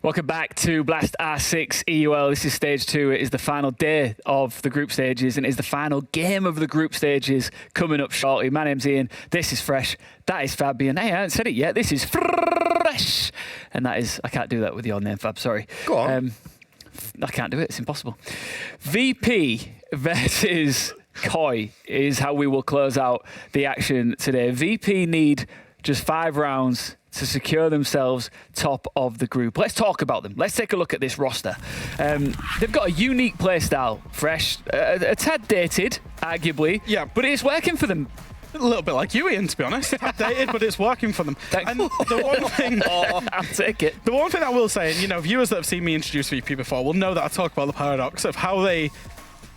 Welcome back to Blast R6 EUL. This is stage 2. It is the final day of the group stages and it is the final game of the group stages coming up shortly. My name's Ian. This is Fresh. That is Fabian. Hey, I haven't said it yet. This is Fresh. And that is, I can't do that with your name, Fab. Sorry. Go on. I can't do it. It's impossible. VP versus Koi is how we will close out the action today. VP need just 5 rounds to secure themselves top of the group. Let's talk about them. Let's take a look at this roster. They've got a unique playstyle, Fresh, a tad dated, arguably, yeah, but it's working for them. A little bit like you, Ian, to be honest. Updated, but it's working for them. Thanks. And the one thing, I'll take it. The one thing I will say, and you know, viewers that have seen me introduce VP before will know that I talk about the paradox of how they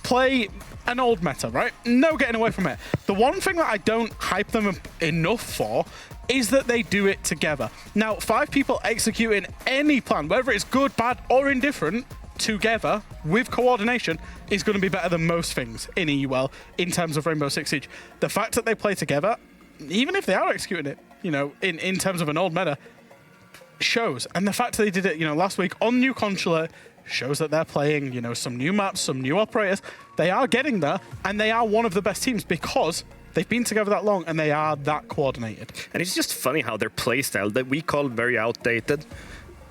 play an old meta, right? No getting away from it. The one thing that I don't hype them enough for is that they do it together. Now, 5 people executing any plan, whether it's good, bad, or indifferent, together with coordination is going to be better than most things in EUL in terms of Rainbow Six Siege. The fact that they play together, even if they are executing it, you know, in terms of an old meta, shows. And the fact that they did it, you know, last week on New Consular shows that they're playing, you know, some new maps, some new operators. They are getting there, and they are one of the best teams because they've been together that long and they are that coordinated. And it's just funny how their playstyle that we call very outdated,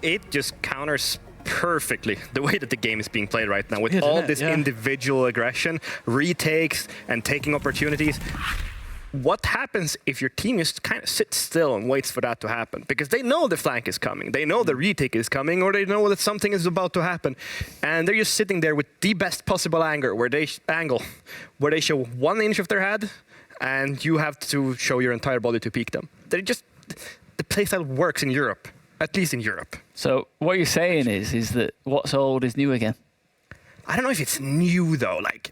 it just counters perfectly the way that the game is being played right now with all this individual aggression, retakes, and taking opportunities. What happens if your team just kind of sits still and waits for that to happen? Because they know the flank is coming, they know the retake is coming, or they know that something is about to happen. And they're just sitting there with the best possible angle where they show 1 inch of their head, and you have to show your entire body to peek them. The playstyle works in Europe, at least in Europe. So what you're saying is that what's old is new again? I don't know if it's new, though. Like,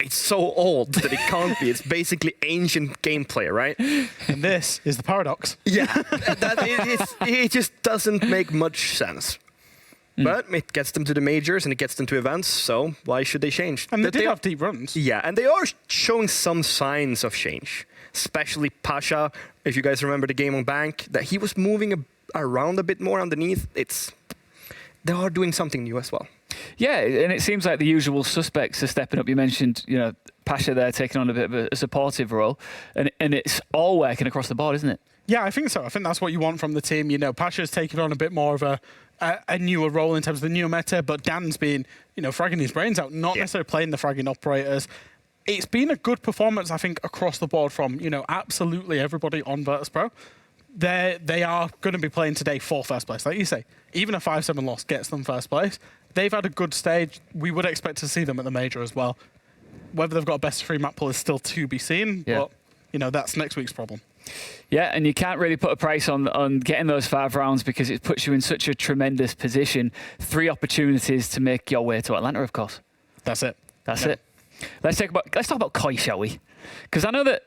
it's so old that it can't be. It's basically ancient gameplay, right? And this is the paradox. Yeah, it just doesn't make much sense. But it gets them to the majors and it gets them to events, so why should they change? And they have deep runs. Yeah, and they are showing some signs of change. Especially Pasha, if you guys remember the game on Bank, that he was moving around a bit more underneath. They are doing something new as well. Yeah, and it seems like the usual suspects are stepping up. You mentioned, you know, Pasha there taking on a bit of a supportive role, and it's all working across the board, isn't it? Yeah, I think so. I think that's what you want from the team. You know, Pasha's taking on a bit more of a newer role in terms of the newer meta, but Dan's been, you know, fragging his brains out, not necessarily playing the fragging operators. It's been a good performance, I think, across the board from, you know, absolutely everybody on Virtus.Pro. They are going to be playing today for first place. Like you say, even a 5-7 loss gets them first place. They've had a good stage. We would expect to see them at the major as well. Whether they've got a best of 3 map pool is still to be seen, but, you know, that's next week's problem. Yeah, and you can't really put a price on getting those 5 rounds because it puts you in such a tremendous position. 3 opportunities to make your way to Atlanta, of course. That's it. That's it. Let's talk about Koi, shall we? Because I know that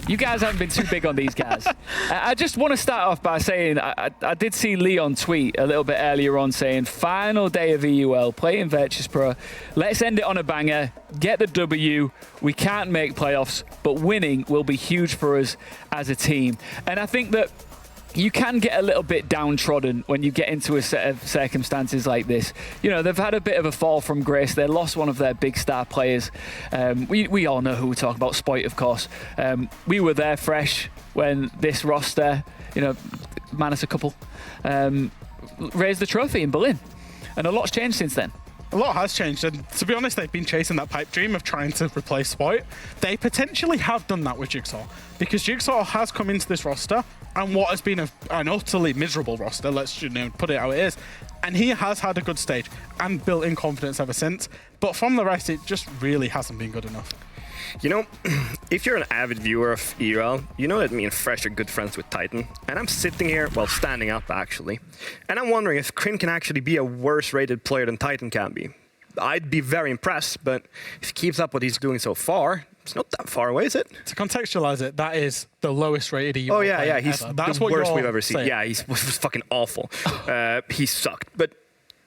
you guys haven't been too big on these guys. I just want to start off by saying I did see Leon tweet a little bit earlier on saying, final day of EUL, playing Virtus.Pro. Let's end it on a banger, get the W. We can't make playoffs, but winning will be huge for us as a team. And I think that you can get a little bit downtrodden when you get into a set of circumstances like this. You know, they've had a bit of a fall from grace. They lost one of their big star players. We all know who we talk about, Spoit, of course. We were there Fresh when this roster, you know, minus a couple, raised the trophy in Berlin. And a lot's changed since then. A lot has changed, and to be honest, they've been chasing that pipe dream of trying to replace Spoit. They potentially have done that with Jigsaw, because Jigsaw has come into this roster, and what has been an utterly miserable roster, let's, you know, put it how it is, and he has had a good stage and built in confidence ever since, but from the rest, it just really hasn't been good enough. You know, if you're an avid viewer of EUL, you know that me and Fresh are good friends with Titan. And I'm sitting here, well, standing up, actually. And I'm wondering if Kryn can actually be a worse-rated player than Titan can be. I'd be very impressed, but if he keeps up what he's doing so far, it's not that far away, is it? To contextualize it, that is the lowest-rated EUL player he's ever. That's the what worst we've ever seen. saying. Yeah, he was fucking awful. He sucked. But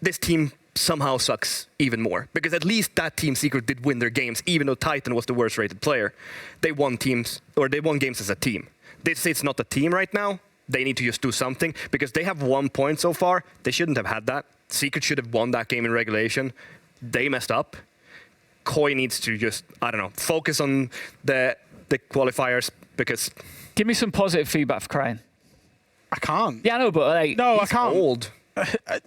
this team somehow sucks even more, because at least that Team Secret did win their games, even though Titan was the worst rated player. They won games as a team. They say it's not a team right now. they need to just do something because they have 1 point so far. They shouldn't have had that. Secret should have won that game in regulation. They messed up. Koi needs to just, I don't know, focus on the qualifiers because... Give me some positive feedback for Crying. I can't. Yeah, I know, but like... No, I he's can't. old.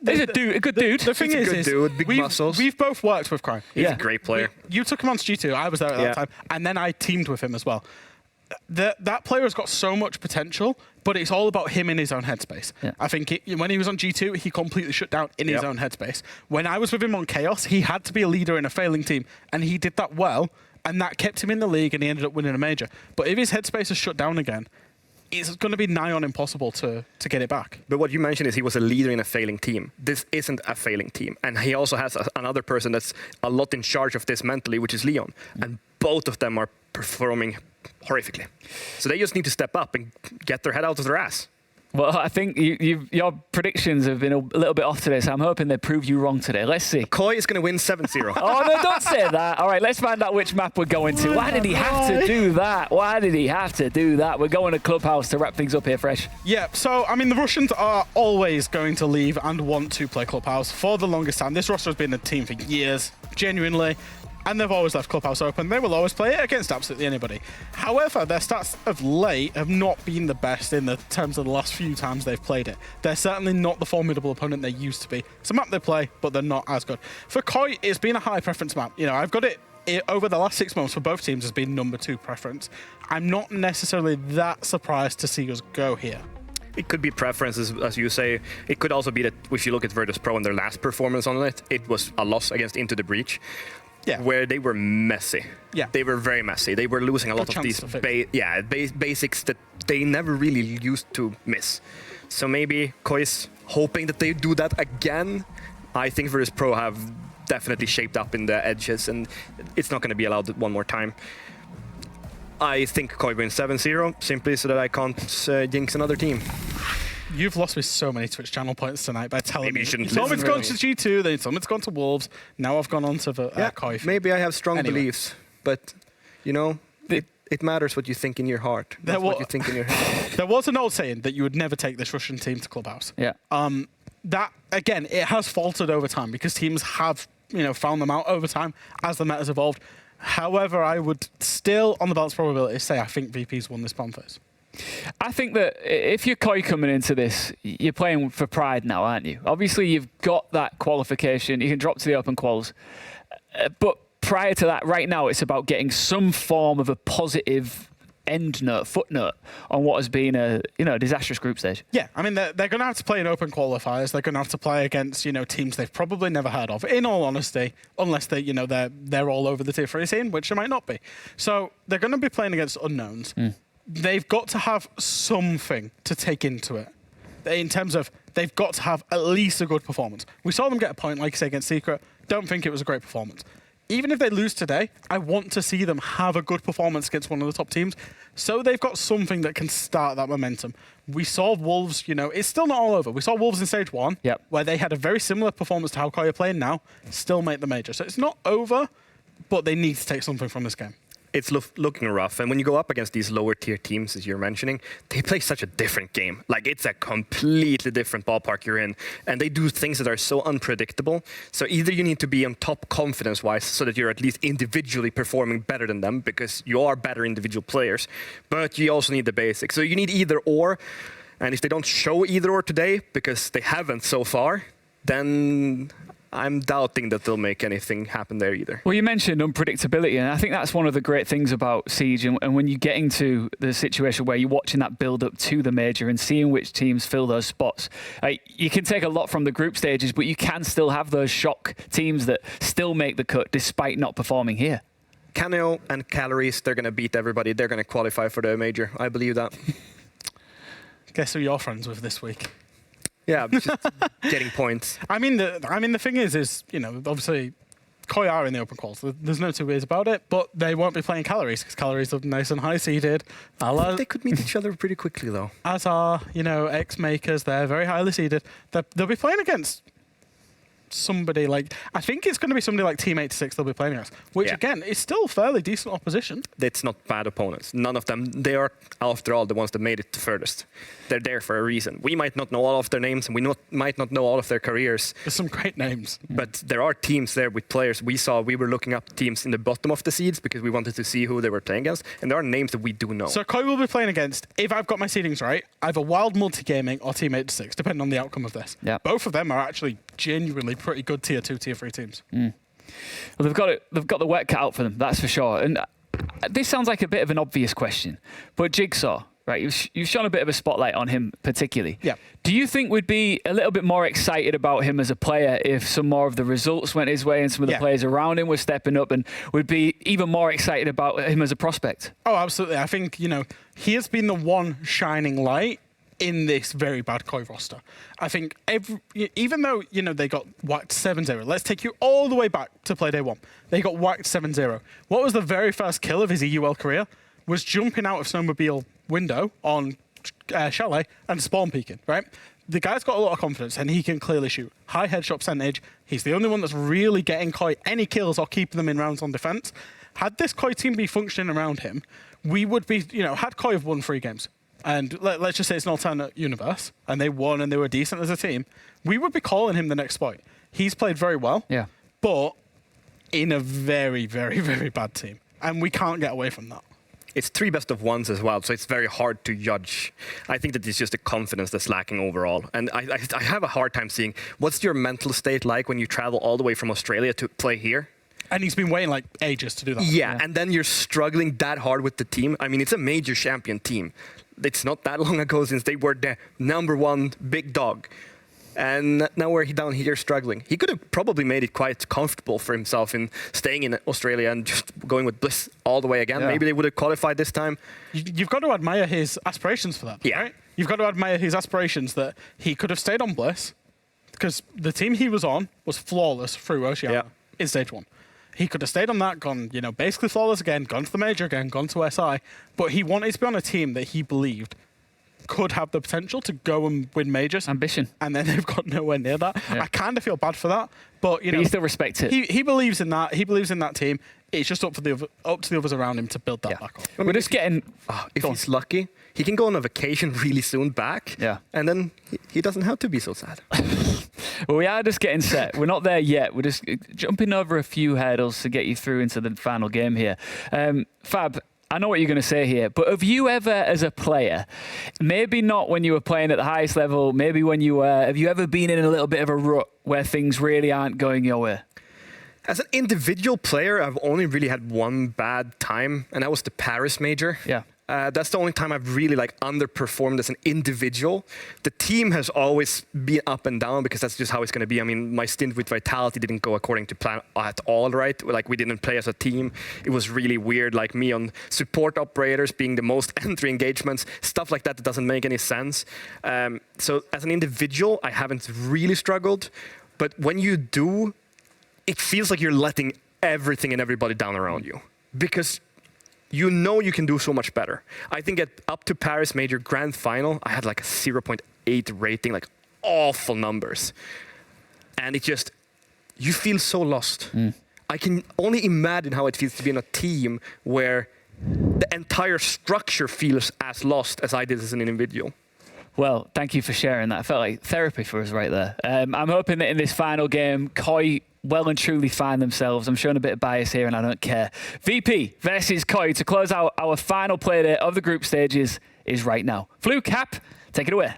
He's a good dude. The thing He's a is, good dude, big muscles. We've both worked with Cry. He's a great player. You took him on G2. I was there at that time. And then I teamed with him as well. That player has got so much potential, but it's all about him in his own headspace. Yeah. I think when he was on G2, he completely shut down in his own headspace. When I was with him on Chaos, he had to be a leader in a failing team, and he did that well, and that kept him in the league, and he ended up winning a major. But if his headspace is shut down again, it's going to be nigh on impossible to get it back. But what you mentioned is he was a leader in a failing team. This isn't a failing team. And he also has another person that's a lot in charge of this mentally, which is Leon. And both of them are performing horrifically. So they just need to step up and get their head out of their ass. Well, I think your predictions have been a little bit off today, so I'm hoping they prove you wrong today. Let's see. Koi is going to win 7-0. Oh, no, don't say that. All right, let's find out which map we're going to. Why did he have to do that? Why did he have to do that? We're going to Clubhouse to wrap things up here, Fresh. Yeah, so, I mean, the Russians are always going to leave and want to play Clubhouse for the longest time. This roster has been a team for years, genuinely. And they've always left Clubhouse open. They will always play it against absolutely anybody. However, their stats of late have not been the best in the terms of the last few times they've played it. They're certainly not the formidable opponent they used to be. It's a map they play, but they're not as good. For Koi, it's been a high preference map. You know, I've got it over the last 6 months for both teams has been number 2 preference. I'm not necessarily that surprised to see us go here. It could be preferences, as you say. It could also be that if you look at Virtus.Pro and their last performance on it, it was a loss against Into the Breach. Yeah. Where they were messy. Yeah. They were very messy. They were losing a lot of these basics that they never really used to miss. So maybe Koi is hoping that they do that again. I think Virtus.Pro have definitely shaped up in the edges, and it's not going to be allowed one more time. I think Koi wins 7-0, simply so that I can't jinx another team. You've lost me so many Twitch channel points tonight by telling me. You shouldn't some it's gone to G2, then some it's gone to Wolves. Now I've gone on to the Koi. Maybe I have strong beliefs, but you know, it matters what you think in your heart. That's what you think in your head. There was an old saying that you would never take this Russian team to Clubhouse. Yeah. That again, it has faltered over time because teams have found them out over time as the meta's evolved. However, I would still, on the balance probability, say I think VP's won this bomb phase. I think that if you're Koi coming into this, you're playing for pride now, aren't you? Obviously, you've got that qualification. You can drop to the open quals. But prior to that, right now, it's about getting some form of a positive footnote on what has been a disastrous group stage. Yeah, I mean, they're going to have to play in open qualifiers. They're going to have to play against teams they've probably never heard of. In all honesty, unless they're all over the tier 3 scene, which they might not be. So they're going to be playing against unknowns. They've got to have something to take into it. In terms of, they've got to have at least a good performance. We saw them get a point, like you say, against Secret. Don't think it was a great performance. Even if they lose today, I want to see them have a good performance against one of the top teams. So they've got something that can start that momentum. We saw Wolves, it's still not all over. We saw Wolves in stage 1, where they had a very similar performance to how Koi are playing now, still make the major. So it's not over, but they need to take something from this game. It's looking rough. And when you go up against these lower tier teams, as you're mentioning, they play such a different game. Like, it's a completely different ballpark you're in. And they do things that are so unpredictable. So either you need to be on top confidence-wise so that you're at least individually performing better than them because you are better individual players. But you also need the basics. So you need either or. And if they don't show either or today, because they haven't so far, then I'm doubting that they'll make anything happen there either. Well, you mentioned unpredictability, and I think that's one of the great things about Siege. And when you get into the situation where you're watching that build up to the major and seeing which teams fill those spots, you can take a lot from the group stages, but you can still have those shock teams that still make the cut despite not performing here. Caneo and Calories, they're going to beat everybody. They're going to qualify for the major. I believe that. Guess who you're friends with this week? Yeah, just getting points. I mean, the thing is, obviously, Koi are in the open quals. There's no two ways about it, but they won't be playing Calories because Calories are nice and high seeded. They could meet each other pretty quickly, though. As are, X-Makers. They're very highly seeded. They'll be playing against somebody like, I think it's going to be somebody like Team 86 they'll be playing against, which again is still fairly decent opposition. It's not bad opponents. None of them. They are, after all, the ones that made it the furthest. They're there for a reason. We might not know all of their names, and we might not know all of their careers. There's some great names. But there are teams there with players. We were looking up teams in the bottom of the seeds because we wanted to see who they were playing against, and there are names that we do know. So Koi will be playing against, if I've got my seedings right, either Wild Multigaming or Team 86, depending on the outcome of this. Yeah. Both of them are actually genuinely pretty good tier 2, tier 3 teams. Well, they've got the work cut out for them, that's for sure. And this sounds like a bit of an obvious question, but Jigsaw, right? You've shone a bit of a spotlight on him particularly. Yeah. Do you think we'd be a little bit more excited about him as a player if some more of the results went his way and some of the players around him were stepping up, and would be even more excited about him as a prospect? Oh, absolutely. I think, he has been the one shining light in this very bad Koi roster. I think even though, they got whacked 7-0, let's take you all the way back to play day 1. They got whacked 7-0. What was the very first kill of his EUL career? Was jumping out of snowmobile window on Chalet and spawn peeking, right? The guy's got a lot of confidence and he can clearly shoot. High headshot percentage. He's the only one that's really getting Koi any kills or keeping them in rounds on defense. Had this Koi team be functioning around him, we would be, had Koi have won 3 games, and let's just say it's an alternate universe, and they won and they were decent as a team, we would be calling him the next spot. He's played very well, but in a very, very, very bad team, and we can't get away from that. It's 3 best of 1s as well, so it's very hard to judge. I think that it's just the confidence that's lacking overall. And I have a hard time seeing, what's your mental state like when you travel all the way from Australia to play here? And he's been waiting like ages to do that. Yeah, and then you're struggling that hard with the team. I mean, it's a major champion team. It's not that long ago since they were the #1 big dog. And now we're down here struggling. He could have probably made it quite comfortable for himself in staying in Australia and just going with Bliss all the way again. Yeah. Maybe they would have qualified this time. You've got to admire his aspirations for that, right? You've got to admire his aspirations that he could have stayed on Bliss, because the team he was on was flawless through Oceania in stage 1. He could have stayed on that, gone, basically flawless again, gone to the major again, gone to SI, but he wanted to be on a team that he believed could have the potential to go and win majors. Ambition. And then they've got nowhere near that. Yeah. I kind of feel bad for that, but you still respect it. He believes in that. He believes in that team. It's just up to the others around him to build that back up. I mean, we're just getting. If he's lucky, he can go on a vacation really soon back. Yeah. And then he doesn't have to be so sad. Well, we are just getting set. We're not there yet. We're just jumping over a few hurdles to get you through into the final game here. Fab, I know what you're going to say here, but have you ever, as a player, maybe not when you were playing at the highest level, maybe when you were, have you ever been in a little bit of a rut where things really aren't going your way? As an individual player, I've only really had one bad time, and that was the Paris major. Yeah. That's the only time I've really underperformed as an individual. The team has always been up and down because that's just how it's going to be. I mean, my stint with Vitality didn't go according to plan at all, right? We didn't play as a team. It was really weird, like me on support operators being the most entry engagements, stuff like that doesn't make any sense. So as an individual, I haven't really struggled. But when you do, it feels like you're letting everything and everybody down around you, because you can do so much better. I think up to Paris Major Grand Final, I had a 0.8 rating, awful numbers. And you feel so lost. I can only imagine how it feels to be in a team where the entire structure feels as lost as I did as an individual. Well, thank you for sharing that. I felt like therapy for us right there. I'm hoping that in this final game, Koi well and truly find themselves. I'm showing a bit of bias here and I don't care. VP versus Koi to close out our final play day of the group stages is right now. Fluke, Cap, take it away.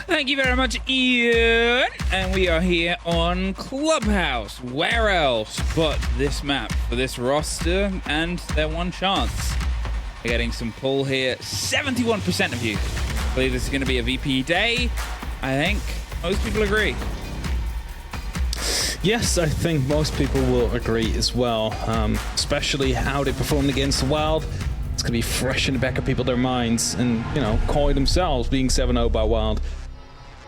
Thank you very much, Ian. And we are here on Clubhouse. Where else but this map for this roster and their one chance? We're getting some pull here. 71% of you believe this is going to be a VP day. I think most people agree. Yes, I think most people will agree as well, especially how they performed against the Wild. It's going to be fresh in the back of their minds. And, Koi themselves being 7-0 by Wild.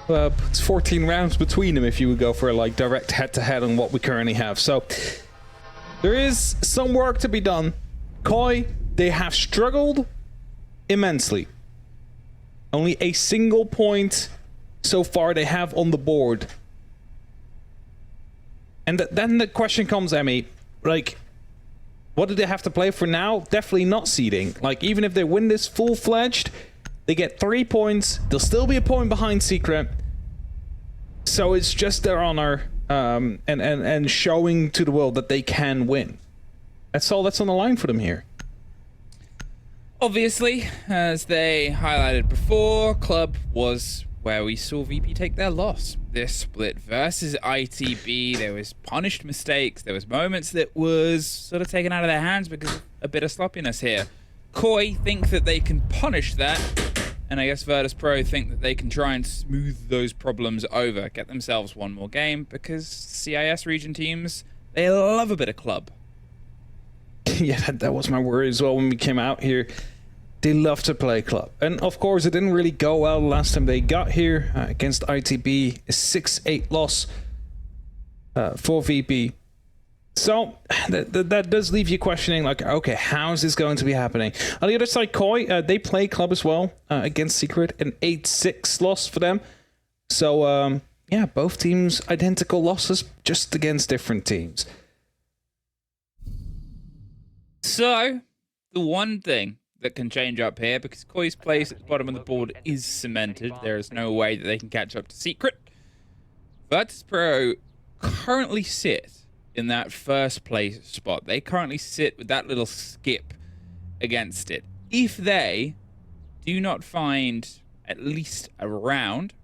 It's 14 rounds between them if you would go for a direct head-to-head on what we currently have. So there is some work to be done. Koi, they have struggled immensely. Only a single point so far they have on the board. And then the question comes, Emmy, like, what do they have to play for now? Definitely not seeding. Like, even if they win this full-fledged, they get 3 points. They'll still be a point behind Secret. So it's just their honor and showing to the world that they can win. That's all that's on the line for them here. Obviously, as they highlighted before, Club was where we saw VP take their loss. This split versus ITB, there was punished mistakes. There was moments that was sort of taken out of their hands because of a bit of sloppiness here. Koi think that they can punish that, and I guess Virtus.Pro think that they can try and smooth those problems over, get themselves one more game, because CIS region teams, they love a bit of Club. Yeah, that was my worry as well when we came out here. They love to play Club. And of course, it didn't really go well last time they got here against ITB. A 6-8 loss for VP. So that does leave you questioning, like, okay, how is this going to be happening? On the other side, Koi, they play Club as well against Secret. An 8-6 loss for them. So, yeah, both teams identical losses, just against different teams. So, the one thing that can change up here, because Koi's place at the bottom of the board is cemented, there is no way that they can catch up to Secret. Virtus.Pro currently sit in that first place spot. They currently sit with that little skip against it. If they do not find at least a round,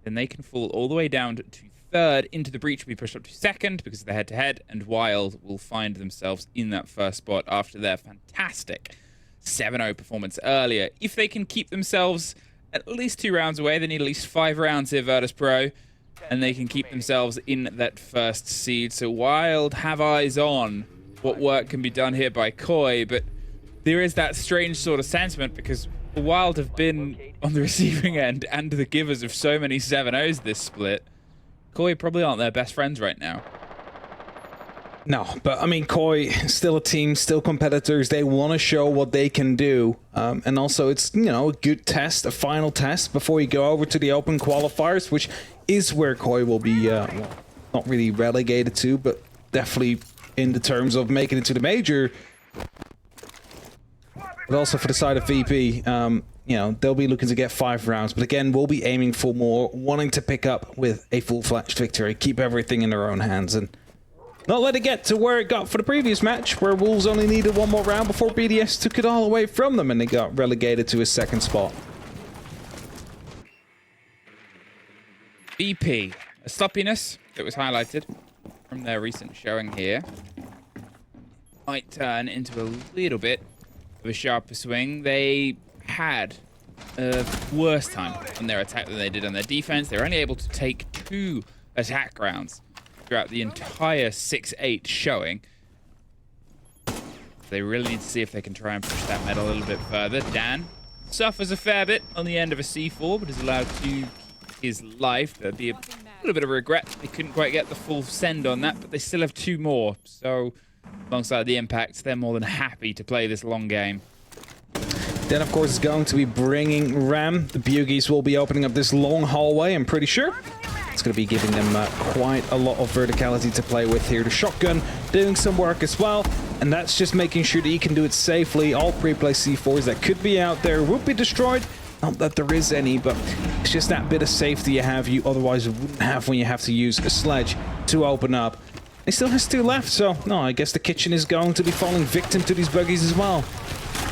then they can fall all the way down to third. Into the Breach will be pushed up to second because of the head-to-head, and Wild will find themselves in that first spot after their fantastic 7-0 performance earlier. If they can keep themselves at least 2 rounds away, they need at least 5 rounds here, Virtus.Pro, and they can keep themselves in that first seed. So Wild have eyes on what work can be done here by Koi, but there is that strange sort of sentiment because Wild have been on the receiving end and the givers of so many 7-0s this split. Koi probably aren't their best friends right now. No, but I mean, Koi, still a team, still competitors. They want to show what they can do. And also, it's, you know, a good test, a final test before you go over to the open qualifiers, which is where Koi will be, well, not really relegated to, but definitely in the terms of making it to the major. But also for the side of VP, you know, they'll be looking to get 5 rounds. But again, we'll be aiming for more, wanting to pick up with a full-fledged victory, keep everything in their own hands, and not let it get to where it got for the previous match, where Wolves only needed 1 more round before BDS took it all away from them, and they got relegated to a 2nd spot. VP, a sloppiness that was highlighted from their recent showing here, might turn into a little bit of a sharper swing. They had a worse time on their attack than they did on their defense. They were only able to take 2 attack rounds throughout the entire 6-8 showing. They really need to see if they can try and push that medal a little bit further. Dan suffers a fair bit on the end of a C4, but is allowed to keep his life. There'd be a little bit of regret. They couldn't quite get the full send on that, but they still have 2 more. So alongside the impacts, they're more than happy to play this long game. Then, of course, it's going to be bringing Ram. The Bugies will be opening up this long hallway, I'm pretty sure. It's going to be giving them quite a lot of verticality to play with here. The shotgun doing some work as well, and that's just making sure that he can do it safely. All pre-placed C4s that could be out there will be destroyed. Not that there is any, but it's just that bit of safety you have you otherwise wouldn't have when you have to use a sledge to open up. He still has 2 left, so no, I guess the kitchen is going to be falling victim to these buggies as well.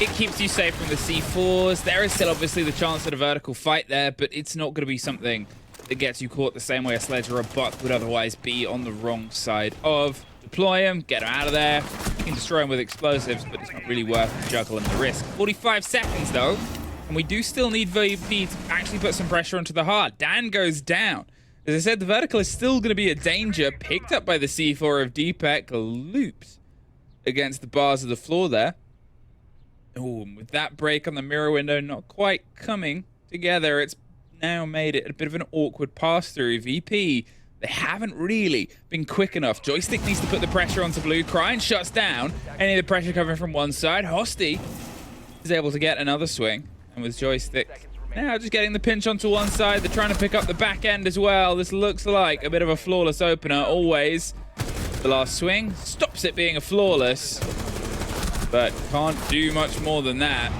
It keeps you safe from the C4s. There is still obviously the chance at a vertical fight there, but it's not going to be something that gets you caught the same way a sledge or a buck would otherwise be on the wrong side of. Deploy him, get him out of there. You can destroy him with explosives, but it's not really worth the juggle and the risk. 45 seconds though, and we do still need VP to actually put some pressure onto the heart. Dan goes down. As I said, the vertical is still going to be a danger. Picked up by the C4 of Deepak, looped against the bars of the floor there. Oh, and with that break on the mirror window not quite coming together, it's now made it a bit of an awkward pass-through. VP, they haven't really been quick enough. Joystick needs to put the pressure onto Blue. Cryin shuts down any of the pressure coming from one side. Hosty is able to get another swing, and with Joystick Now just getting the pinch onto one side. They're trying to pick up the back end as well. This looks like a bit of a flawless opener. Always the last swing stops it being a flawless, but can't do much more than that.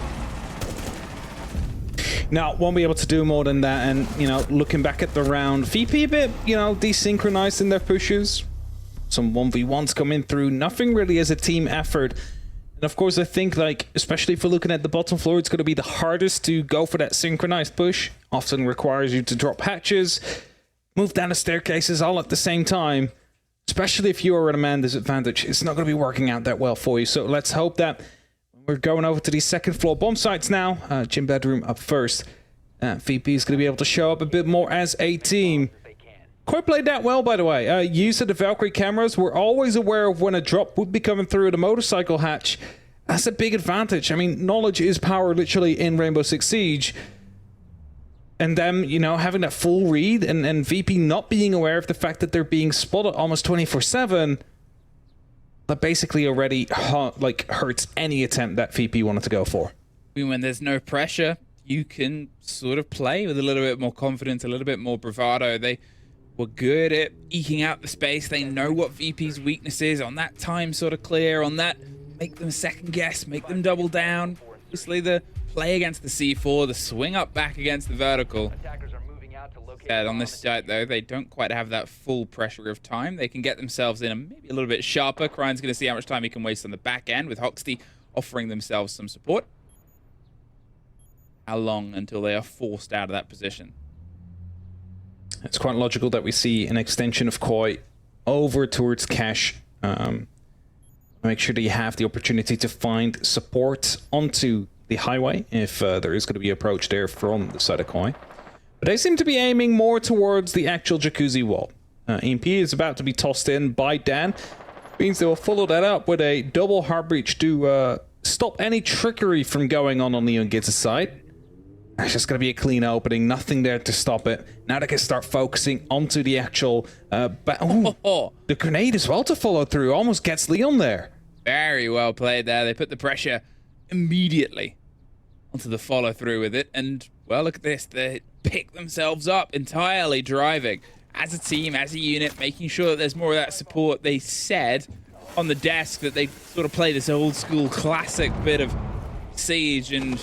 Now, won't be able to do more than that. And, you know, looking back at the round, VP a bit, you know, desynchronized in their pushes. Some 1v1s coming through. Nothing really as a team effort. And of course, I think, like, especially if we're looking at the bottom floor, it's going to be the hardest to go for that synchronized push. Often requires you to drop hatches, move down the staircases all at the same time. Especially if you are at a man disadvantage, it's not going to be working out that well for you. So let's hope that we're going over to the second floor bomb sites now. Gym bedroom up first. VP is going to be able to show up a bit more as a team. Quite played that well, by the way. Use of the Valkyrie cameras. We're always aware of when a drop would be coming through the motorcycle hatch. That's a big advantage. I mean, knowledge is power literally in Rainbow Six Siege. And them, you know, having that full read and VP not being aware of the fact that they're being spotted almost 24/7. That basically already hurts any attempt that VP wanted to go for. When there's no pressure, you can sort of play with a little bit more confidence, a little bit more bravado. They were good at eking out the space. They know what VP's weakness is. On that time sort of clear, on that make them second guess, make them double down. Obviously the play against the C4, the swing up back against the vertical. Yeah, on this side, though, they don't quite have that full pressure of time. They can get themselves in and maybe a little bit sharper. Kryan's going to see how much time he can waste on the back end with Hoxty offering themselves some support. How long until they are forced out of that position? It's quite logical that we see an extension of Koi over towards Cash. Make sure that you have the opportunity to find support onto the highway if there is going to be approach there from the side of Koi. But they seem to be aiming more towards the actual jacuzzi wall. EMP is about to be tossed in by Dan. Means they will follow that up with a double hard breach to stop any trickery from going on Leon Gids' side. It's just going to be a clean opening, nothing there to stop it. Now they can start focusing onto the actual... the grenade as well to follow through. Almost gets Leon there. Very well played there. They put the pressure immediately onto the follow through with it. And, well, look at this. They pick themselves up entirely driving as a team, as a unit, making sure that there's more of that support. They said on the desk that they sort of play this old school classic bit of Siege, and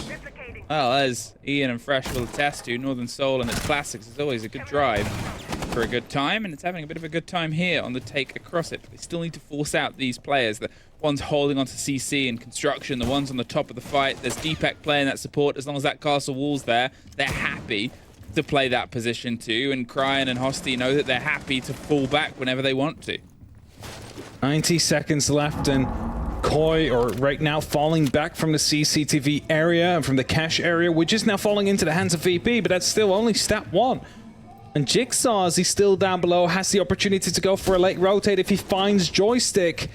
well, as Ian and Fresh will attest to, Northern Soul and its classics is always a good drive for a good time, and it's having a bit of a good time here on the take across it. But they still need to force out these players, the ones holding onto CC and construction, the ones on the top of the fight. There's Deepak playing that support. As long as that castle wall's there, they're happy to play that position too, and Kryan and Hosty know that they're happy to fall back whenever they want to. 90 seconds left, and Koi, or right now, falling back from the CCTV area and from the cache area, which is now falling into the hands of VP, but that's still only step one. And Jigsaw, as he's still down below, has the opportunity to go for a late rotate if he finds Joystick.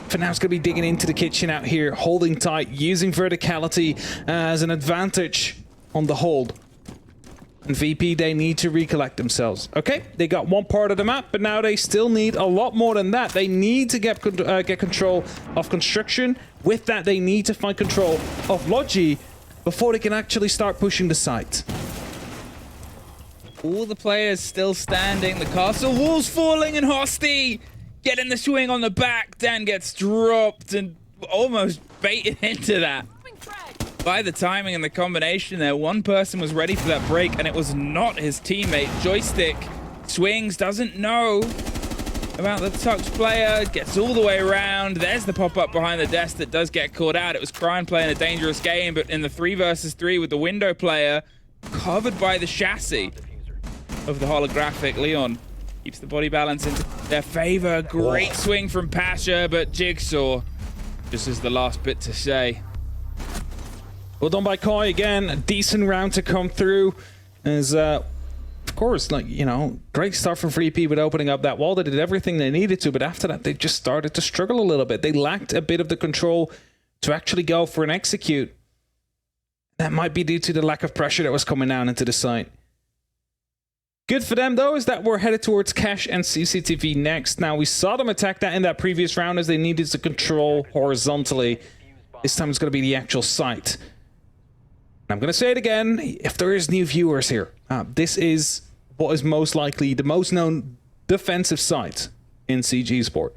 For now, he's going to be digging into the kitchen out here, holding tight, using verticality as an advantage on the hold. And VP, they need to recollect themselves. Okay, they got one part of the map, but now they still need a lot more than that. They need to get control of construction. With that, they need to find control of Logi before they can actually start pushing the site. All the players still standing. The castle wall's falling, and Hosty getting the swing on the back. Dan gets dropped and almost baited into that. By the timing and the combination there, one person was ready for that break, and it was not his teammate. Joystick swings, doesn't know about the Tux player, gets all the way around. There's the pop-up behind the desk that does get caught out. It was Kryan playing a dangerous game, but in the 3 versus 3 with the window player covered by the chassis of the holographic, Leon keeps the body balance into their favor. Great swing from Pasha, but Jigsaw just is the last bit to say. Well done by Koi again. A decent round to come through. As, of course, like, you know, great start from 3P with opening up that wall. They did everything they needed to, but after that, they just started to struggle a little bit. They lacked a bit of the control to actually go for an execute. That might be due to the lack of pressure that was coming down into the site. Good for them, though, is that we're headed towards Cache and CCTV next. Now, we saw them attack that in that previous round as they needed to control horizontally. This time it's going to be the actual site. I'm going to say it again, if there is new viewers here, this is what is most likely the most known defensive site in CG Sport.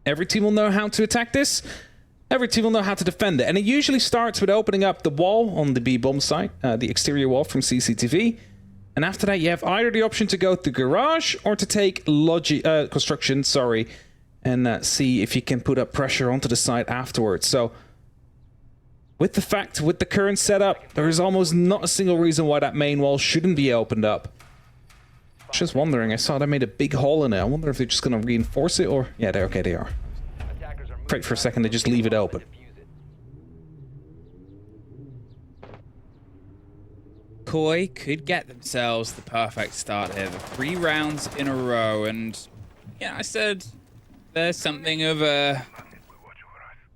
Every team will know how to attack this. Every team will know how to defend it. And it usually starts with opening up the wall on the B-bomb site, the exterior wall from CCTV. And after that, you have either the option to go to garage or to take construction, and see if you can put up pressure onto the site afterwards. So with the current setup, there is almost not a single reason why that main wall shouldn't be opened up. Just wondering, I saw they made a big hole in it. I wonder if they're just going to reinforce it or... Yeah, they're okay, they are. Prayed for a second, they just leave it open. Koi could get themselves the perfect start here. The 3 rounds in a row, and yeah, I said there's something of a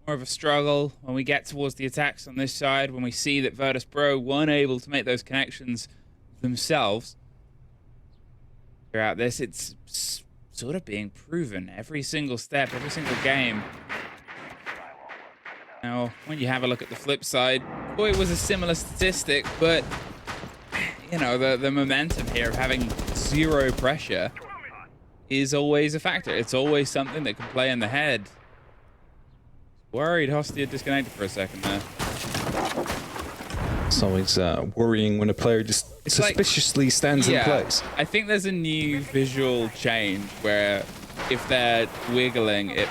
more of a struggle when we get towards the attacks on this side, when we see that Virtus.Pro weren't able to make those connections themselves. Throughout this, it's sort of being proven every single step, every single game. Now, when you have a look at the flip side, Koi was a similar statistic, but you know, the momentum here of having 0 pressure is always a factor. It's always something that can play in the head. Worried Hosty had disconnected for a second there. It's always worrying when a player just suspiciously stands in place. I think there's a new visual change where if they're wiggling, it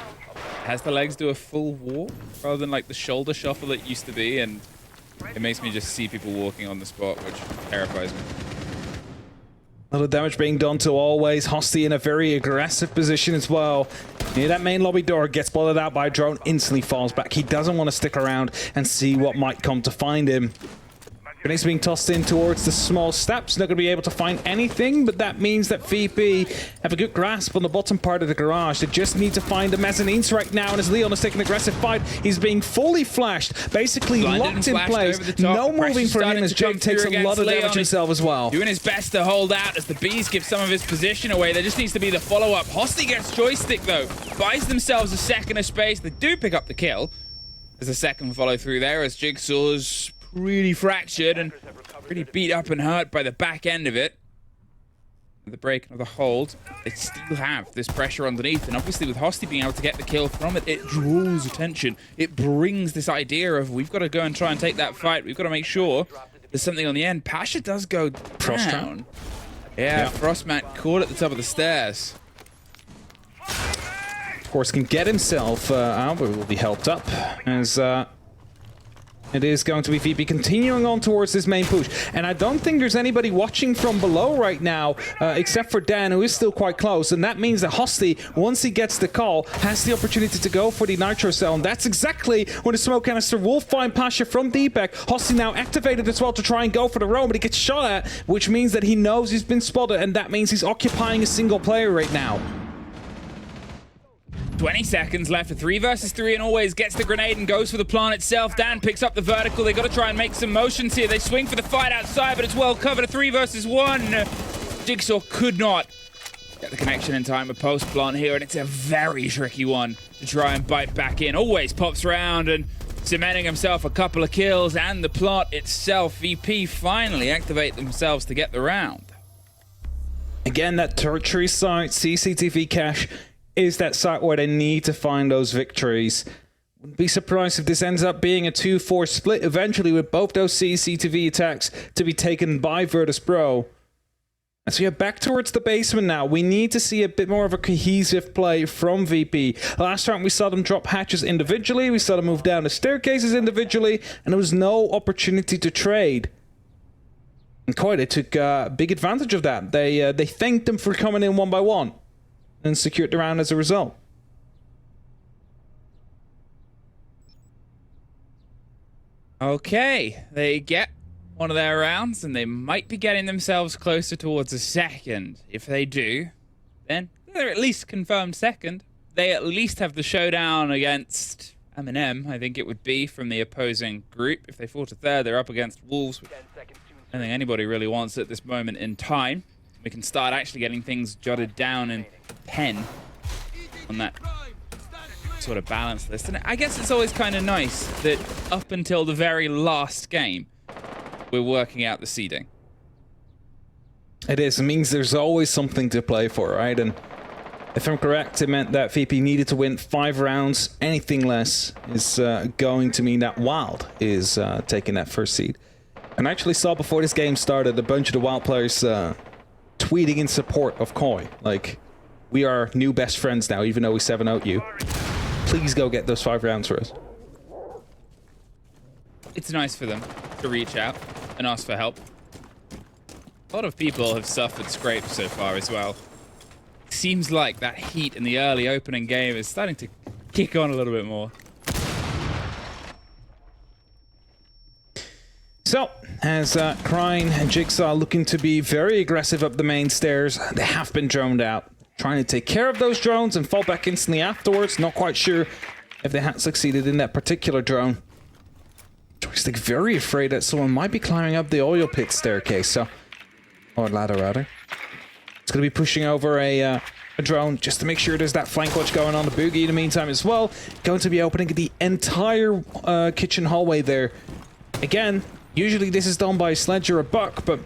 has the legs do a full walk rather than like the shoulder shuffle it used to be, and it makes me just see people walking on the spot, which terrifies me. A lot of damage being done to Always. Hosty in a very aggressive position as well. Near that main lobby door, gets blotted out by a drone, instantly falls back. He doesn't want to stick around and see what might come to find him. Grenades being tossed in towards the small steps. Not going to be able to find anything, but that means that VP have a good grasp on the bottom part of the garage. They just need to find the mezzanines right now, and as Leon is taking an aggressive fight, he's being fully flashed, basically locked in place. No moving for him as Jake takes a lot of damage himself as well. Doing his best to hold out as the Bees give some of his position away. There just needs to be the follow-up. Hosty gets joystick though, buys themselves a second of space. They do pick up the kill. There's a second follow-through there as Jigsaw's really fractured and pretty beat up and hurt by the back end of it. The break of the hold, they still have this pressure underneath, and obviously with Hosty being able to get the kill from it, it draws attention. It brings this idea of we've got to go and try and take that fight. We've got to make sure there's something on the end. Pasha does go down. Yeah, Frostmat caught at the top of the stairs. Of course, can get himself out, but will be helped up as it is going to be VP continuing on towards this main push. And I don't think there's anybody watching from below right now, except for Dan, who is still quite close. And that means that Hosty, once he gets the call, has the opportunity to go for the Nitro Cell. And that's exactly when the smoke canister will find Pasha from Deepak. Hosty now activated as well to try and go for the roam, but he gets shot at, which means that he knows he's been spotted, and that means he's occupying a single player right now. 20 seconds left, a 3 versus 3, and Always gets the grenade and goes for the plant itself. Dan picks up the vertical. They got to try and make some motions here. They swing for the fight outside, but it's well covered. A 3 versus 1. Jigsaw could not get the connection in time with post plant here, and it's a very tricky one to try and bite back in. Always pops around and cementing himself a couple of kills, and the plant itself. VP finally activate themselves to get the round. Again, that tertiary site, CCTV cache, is that site where they need to find those victories. Wouldn't be surprised if this ends up being a 2-4 split eventually, with both those CCTV attacks to be taken by Virtus.Pro. As we are back towards the basement now, we need to see a bit more of a cohesive play from VP. Last round we saw them drop hatches individually, we saw them move down the staircases individually, and there was no opportunity to trade. And Koi, they took big advantage of that. They thanked them for coming in one by one and secured the round as a result. Okay, they get one of their rounds, and they might be getting themselves closer towards a second. If they do, then they're at least confirmed second. They at least have the showdown against M&M, I think it would be, from the opposing group. If they fall to third, they're up against Wolves, which I don't think anybody really wants at this moment in time. We can start actually getting things jotted down in pen on that sort of balance list. And I guess it's always kind of nice that up until the very last game, we're working out the seeding. It is. It means there's always something to play for, right? And if I'm correct, it meant that VP needed to win 5 rounds. Anything less is going to mean that Wild is taking that first seed. And I actually saw before this game started a bunch of the Wild players tweeting in support of Koi. Like, we are new best friends now, even though we 7-0'd you. Please go get those 5 rounds for us. It's nice for them to reach out and ask for help. A lot of people have suffered scrapes so far as well. Seems like that heat in the early opening game is starting to kick on a little bit more. So, as Kryne and Jigsaw looking to be very aggressive up the main stairs, they have been droned out. Trying to take care of those drones and fall back instantly afterwards. Not quite sure if they had succeeded in that particular drone. Joystick very afraid that someone might be climbing up the oil pit staircase, so... or ladder, rather. It's going to be pushing over a drone just to make sure there's that flank watch going on. The Boogie in the meantime as well. Going to be opening the entire kitchen hallway there. Again, usually this is done by a Sledge or a Buck, but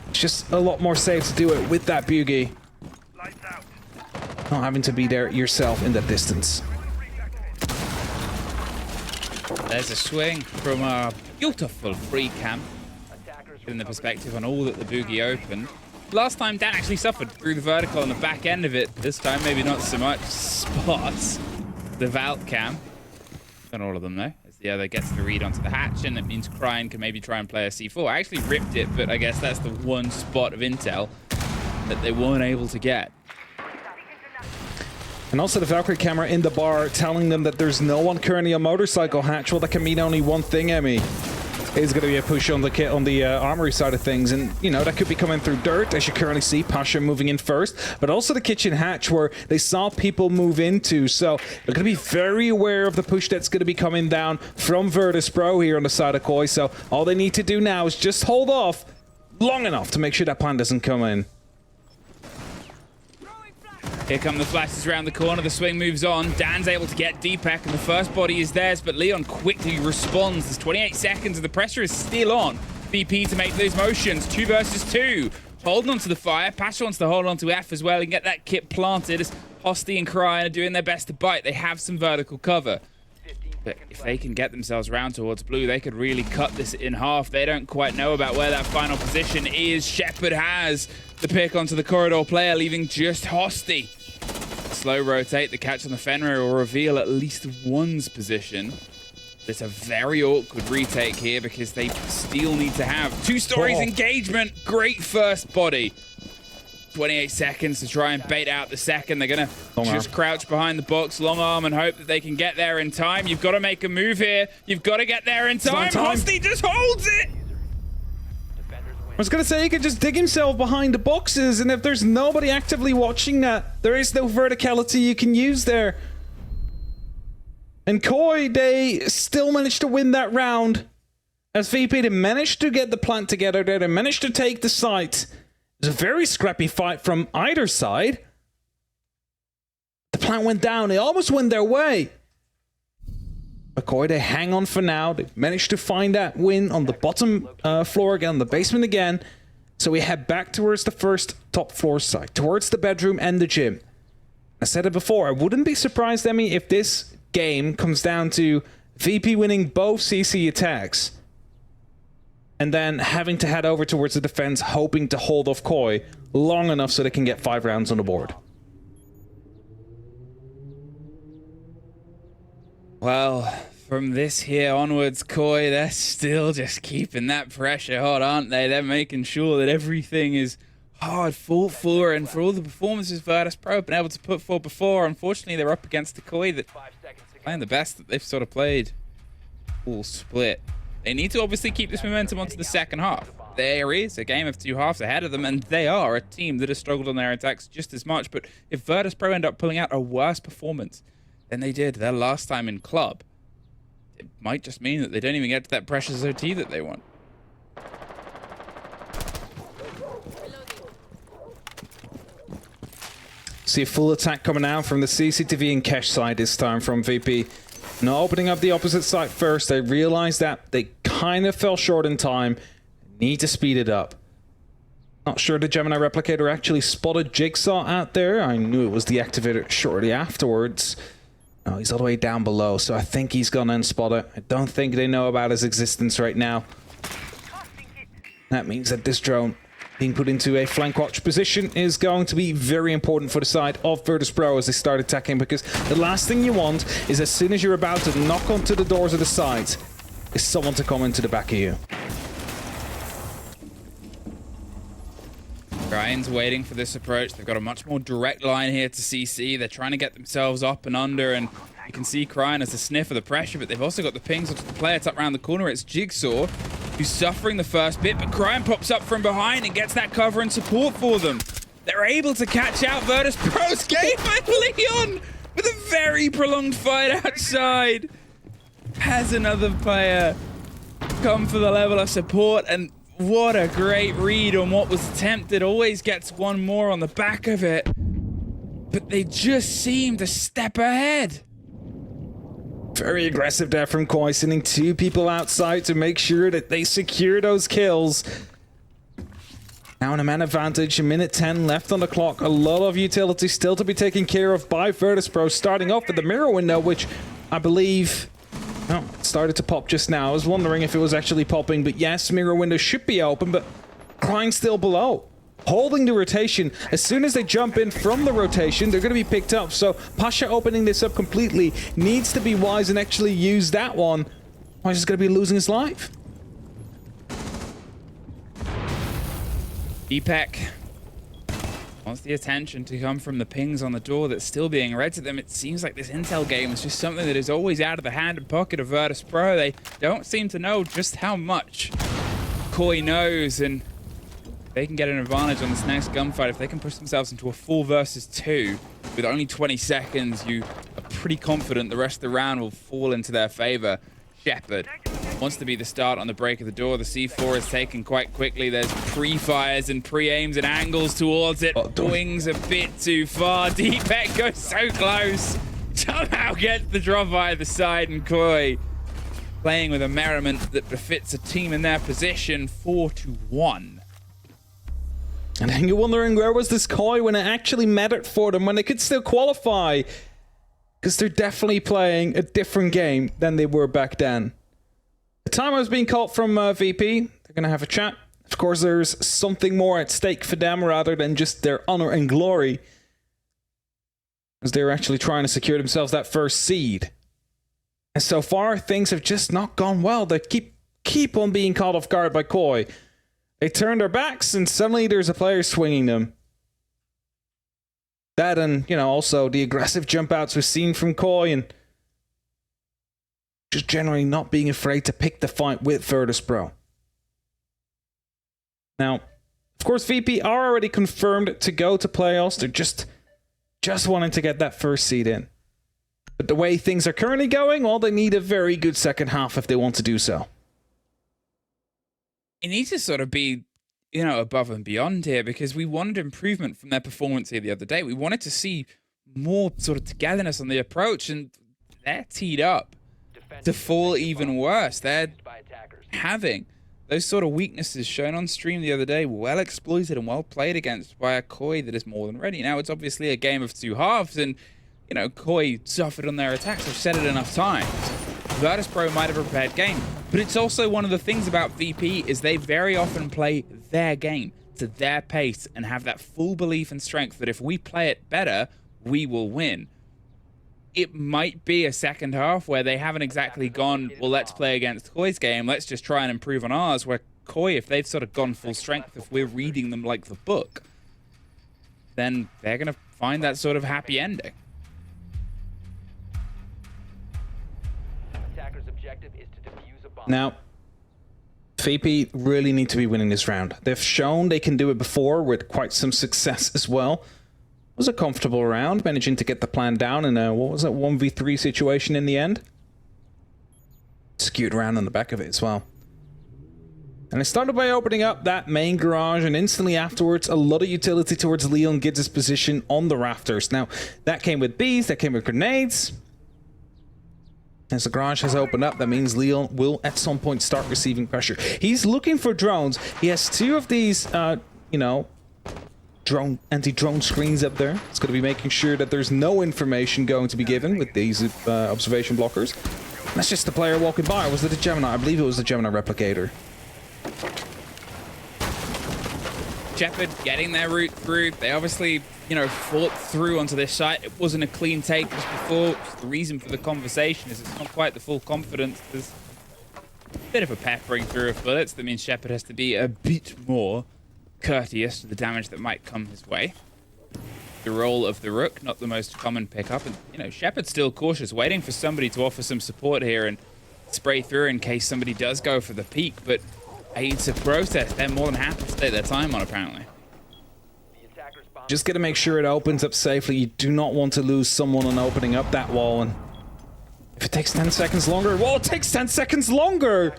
it's just a lot more safe to do it with that Boogie. Not having to be there yourself in that distance. There's a swing from a beautiful free camp. Giving the perspective on all that the Boogie opened. Last time, Dan actually suffered through the vertical on the back end of it. This time, maybe not so much. Spots the Vault cam. Not all of them, though. As the other gets the read onto the hatch, and it means Kryne can maybe try and play a C4. I actually ripped it, but I guess that's the one spot of intel that they weren't able to get. And also the Valkyrie camera in the bar telling them that there's no one currently on motorcycle hatch. Well, that can mean only one thing, Emmy. Is going to be a push on the kit on the armory side of things, and you know that could be coming through dirt, as you currently see Pasha moving in first, but also the kitchen hatch where they saw people move into, so they're going to be very aware of the push that's going to be coming down from Virtus.Pro here on the side of Koi. So all they need to do now is just hold off long enough to make sure that plan doesn't come in. Here come the flashes around the corner. The swing moves on. Dan's able to get Deepak, and the first body is theirs, but Leon quickly responds. There's 28 seconds, and the pressure is still on VP to make those motions. 2 versus 2. Holding onto the fire. Pasha wants to hold on to F as well and get that kit planted as Hosty and Kryne are doing their best to bite. They have some vertical cover. But if they can get themselves round towards blue, they could really cut this in half. They don't quite know about where that final position is. Shepard has the pick onto the corridor player, leaving just Hosty. Slow rotate, the catch on the Fenrir will reveal at least one's position. It's a very awkward retake here because they still need to have 2 stories engagement. Great first body. 28 seconds to try and bait out the second. They're going to just crouch behind the box, long arm, and hope that they can get there in time. You've got to make a move here. You've got to get there in time. Hosty just holds it. I was going to say he could just dig himself behind the boxes, and if there's nobody actively watching that, there is no verticality you can use there. And Koi, they still managed to win that round. As VP, they managed to get the plant together there. They managed to take the site. It was a very scrappy fight from either side. The plant went down. They almost went their way. But Koi, they hang on for now. They managed to find that win on the bottom floor again, on the basement again. So we head back towards the first top floor site, towards the bedroom and the gym. I said it before, I wouldn't be surprised, Emmy, if this game comes down to VP winning both CC attacks and then having to head over towards the defense, hoping to hold off Koi long enough so they can get 5 rounds on the board. Well, from this here onwards, Koi, they're still just keeping that pressure hot, aren't they? They're making sure that everything is hard fought for, and for all the performances Virtus.Pro have been able to put forward before, unfortunately they're up against the Koi that playing the best that they've sort of played all split. They need to obviously keep this momentum onto the second half. There is a game of 2 halves ahead of them, and they are a team that has struggled on their attacks just as much, but if Virtus.Pro end up pulling out a worse performance than they did their last time in club, it might just mean that they don't even get to that precious OT that they want. See a full attack coming out from the CCTV and cache side this time from VP. Now opening up the opposite side first, they realized that they kind of fell short in time. Need to speed it up. Not sure the Gemini Replicator actually spotted Jigsaw out there. I knew it was deactivated shortly afterwards. Oh, he's all the way down below, so I think he's gonna unspot it. I don't think they know about his existence right now. That means that this drone being put into a flank watch position is going to be very important for the side of Virtus.Pro as they start attacking, because the last thing you want is, as soon as you're about to knock onto the doors of the sides, is someone to come into the back of you. Ryan's waiting for this approach. They've got a much more direct line here to CC. They're trying to get themselves up and under, and you can see Cryan as a sniff of the pressure, but they've also got the pings onto the player tucked around the corner. It's Jigsaw who's suffering the first bit, but Cryan pops up from behind and gets that cover and support for them. They're able to catch out Virtus.Pro's game, and Leon with a very prolonged fight outside has another player come for the level of support, and what a great read on what was attempted. Always gets one more on the back of it, but they just seem to step ahead. Very aggressive there from Koi, sending two people outside to make sure that they secure those kills. Now in a man advantage, a minute 10 left on the clock. A lot of utility still to be taken care of by Virtus.Pro, starting off with the mirror window, which I believe... Oh, it started to pop just now. I was wondering if it was actually popping, but yes, mirror window should be open, but Cryan's still below. Holding the rotation. As soon as they jump in from the rotation, they're going to be picked up. So Pasha opening this up completely needs to be wise and actually use that one. Or he's going to be losing his life. Deepak wants the attention to come from the pings on the door that's still being read to them. It seems like this intel game is just something that is always out of the hand and pocket of Virtus.Pro. They don't seem to know just how much Koi knows, and they can get an advantage on this next gunfight. If they can push themselves into a 4 versus 2 with only 20 seconds, you are pretty confident the rest of the round will fall into their favor. Shepard wants to be the start on the break of the door. The C4 is taken quite quickly. There's pre-fires and pre-aims and angles towards it. Wings a bit too far. Deepak goes so close. Somehow gets the drop either side, and Koi playing with a merriment that befits a team in their position. 4-1. And then you're wondering, where was this Koi when it actually mattered for them, when they could still qualify? Because they're definitely playing a different game than they were back then. The time I was being called from VP, they're going to have a chat. Of course, there's something more at stake for them rather than just their honor and glory, because they're actually trying to secure themselves that first seed. And so far, things have just not gone well. They keep on being caught off guard by Koi. They turn their backs and suddenly there's a player swinging them. That and, you know, also the aggressive jump outs we've seen from Koi, and just generally not being afraid to pick the fight with Virtus.Pro. Now, of course, VP are already confirmed to go to playoffs. They're just wanting to get that first seed in. But the way things are currently going, well, they need a very good second half if they want to do so. It needs to sort of be, you know, above and beyond here, because we wanted improvement from their performance here the other day. We wanted to see more sort of togetherness on the approach, and they're teed up to fall even worse. They're having those sort of weaknesses shown on stream the other day, well exploited and well played against by a Koi that is more than ready. Now, it's obviously a game of two halves, and, you know, Koi suffered on their attacks. I've said it enough times. Virtus.Pro might have a prepared game, but it's also one of the things about VP is they very often play their game to their pace and have that full belief and strength that if we play it better, we will win. It might be a second half where they haven't exactly gone, well, let's play against Koi's game, let's just try and improve on ours, where Koi, if they've sort of gone full strength, if we're reading them like the book, then they're going to find that sort of happy ending. Now, VP really need to be winning this round. They've shown they can do it before with quite some success as well. It was a comfortable round, managing to get the plan down in a, what was it, 1v3 situation in the end. Skewed around on the back of it as well. And it started by opening up that main garage, and instantly afterwards, a lot of utility towards Leon gets his position on the rafters. Now, that came with bees, that came with grenades. As the garage has opened up, that means Leon will at some point start receiving pressure. He's looking for drones. He has 2 of these, you know, anti-drone screens up there. It's going to be making sure that there's no information going to be given with these observation blockers. And that's just the player walking by. Or was it the Gemini? I believe it was the Gemini replicator. Shepard getting their route through. They obviously, you know, fought through onto this site. It wasn't a clean take as before. The reason for the conversation is it's not quite the full confidence. There's a bit of a peppering through of bullets. That means Shepard has to be a bit more courteous to the damage that might come his way. The role of the Rook, not the most common pickup. And, you know, Shepard's still cautious, waiting for somebody to offer some support here and spray through in case somebody does go for the peak. But it's a protest. They're more than happy to take their time on, apparently. Just got to make sure it opens up safely. You do not want to lose someone on opening up that wall. And if it takes 10 seconds longer, well, it takes 10 seconds longer.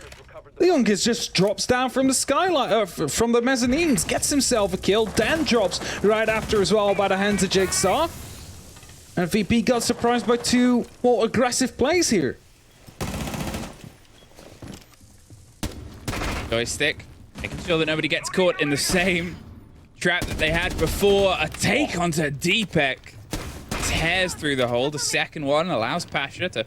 Leon just drops down from the skylight, from the mezzanines, gets himself a kill. Dan drops right after as well by the hands of Jigsaw. And VP got surprised by 2 more aggressive plays here. Joystick, making sure that nobody gets caught in the same trap that they had before. A take onto Deepek. Tears through the hole. The second one allows Pasha to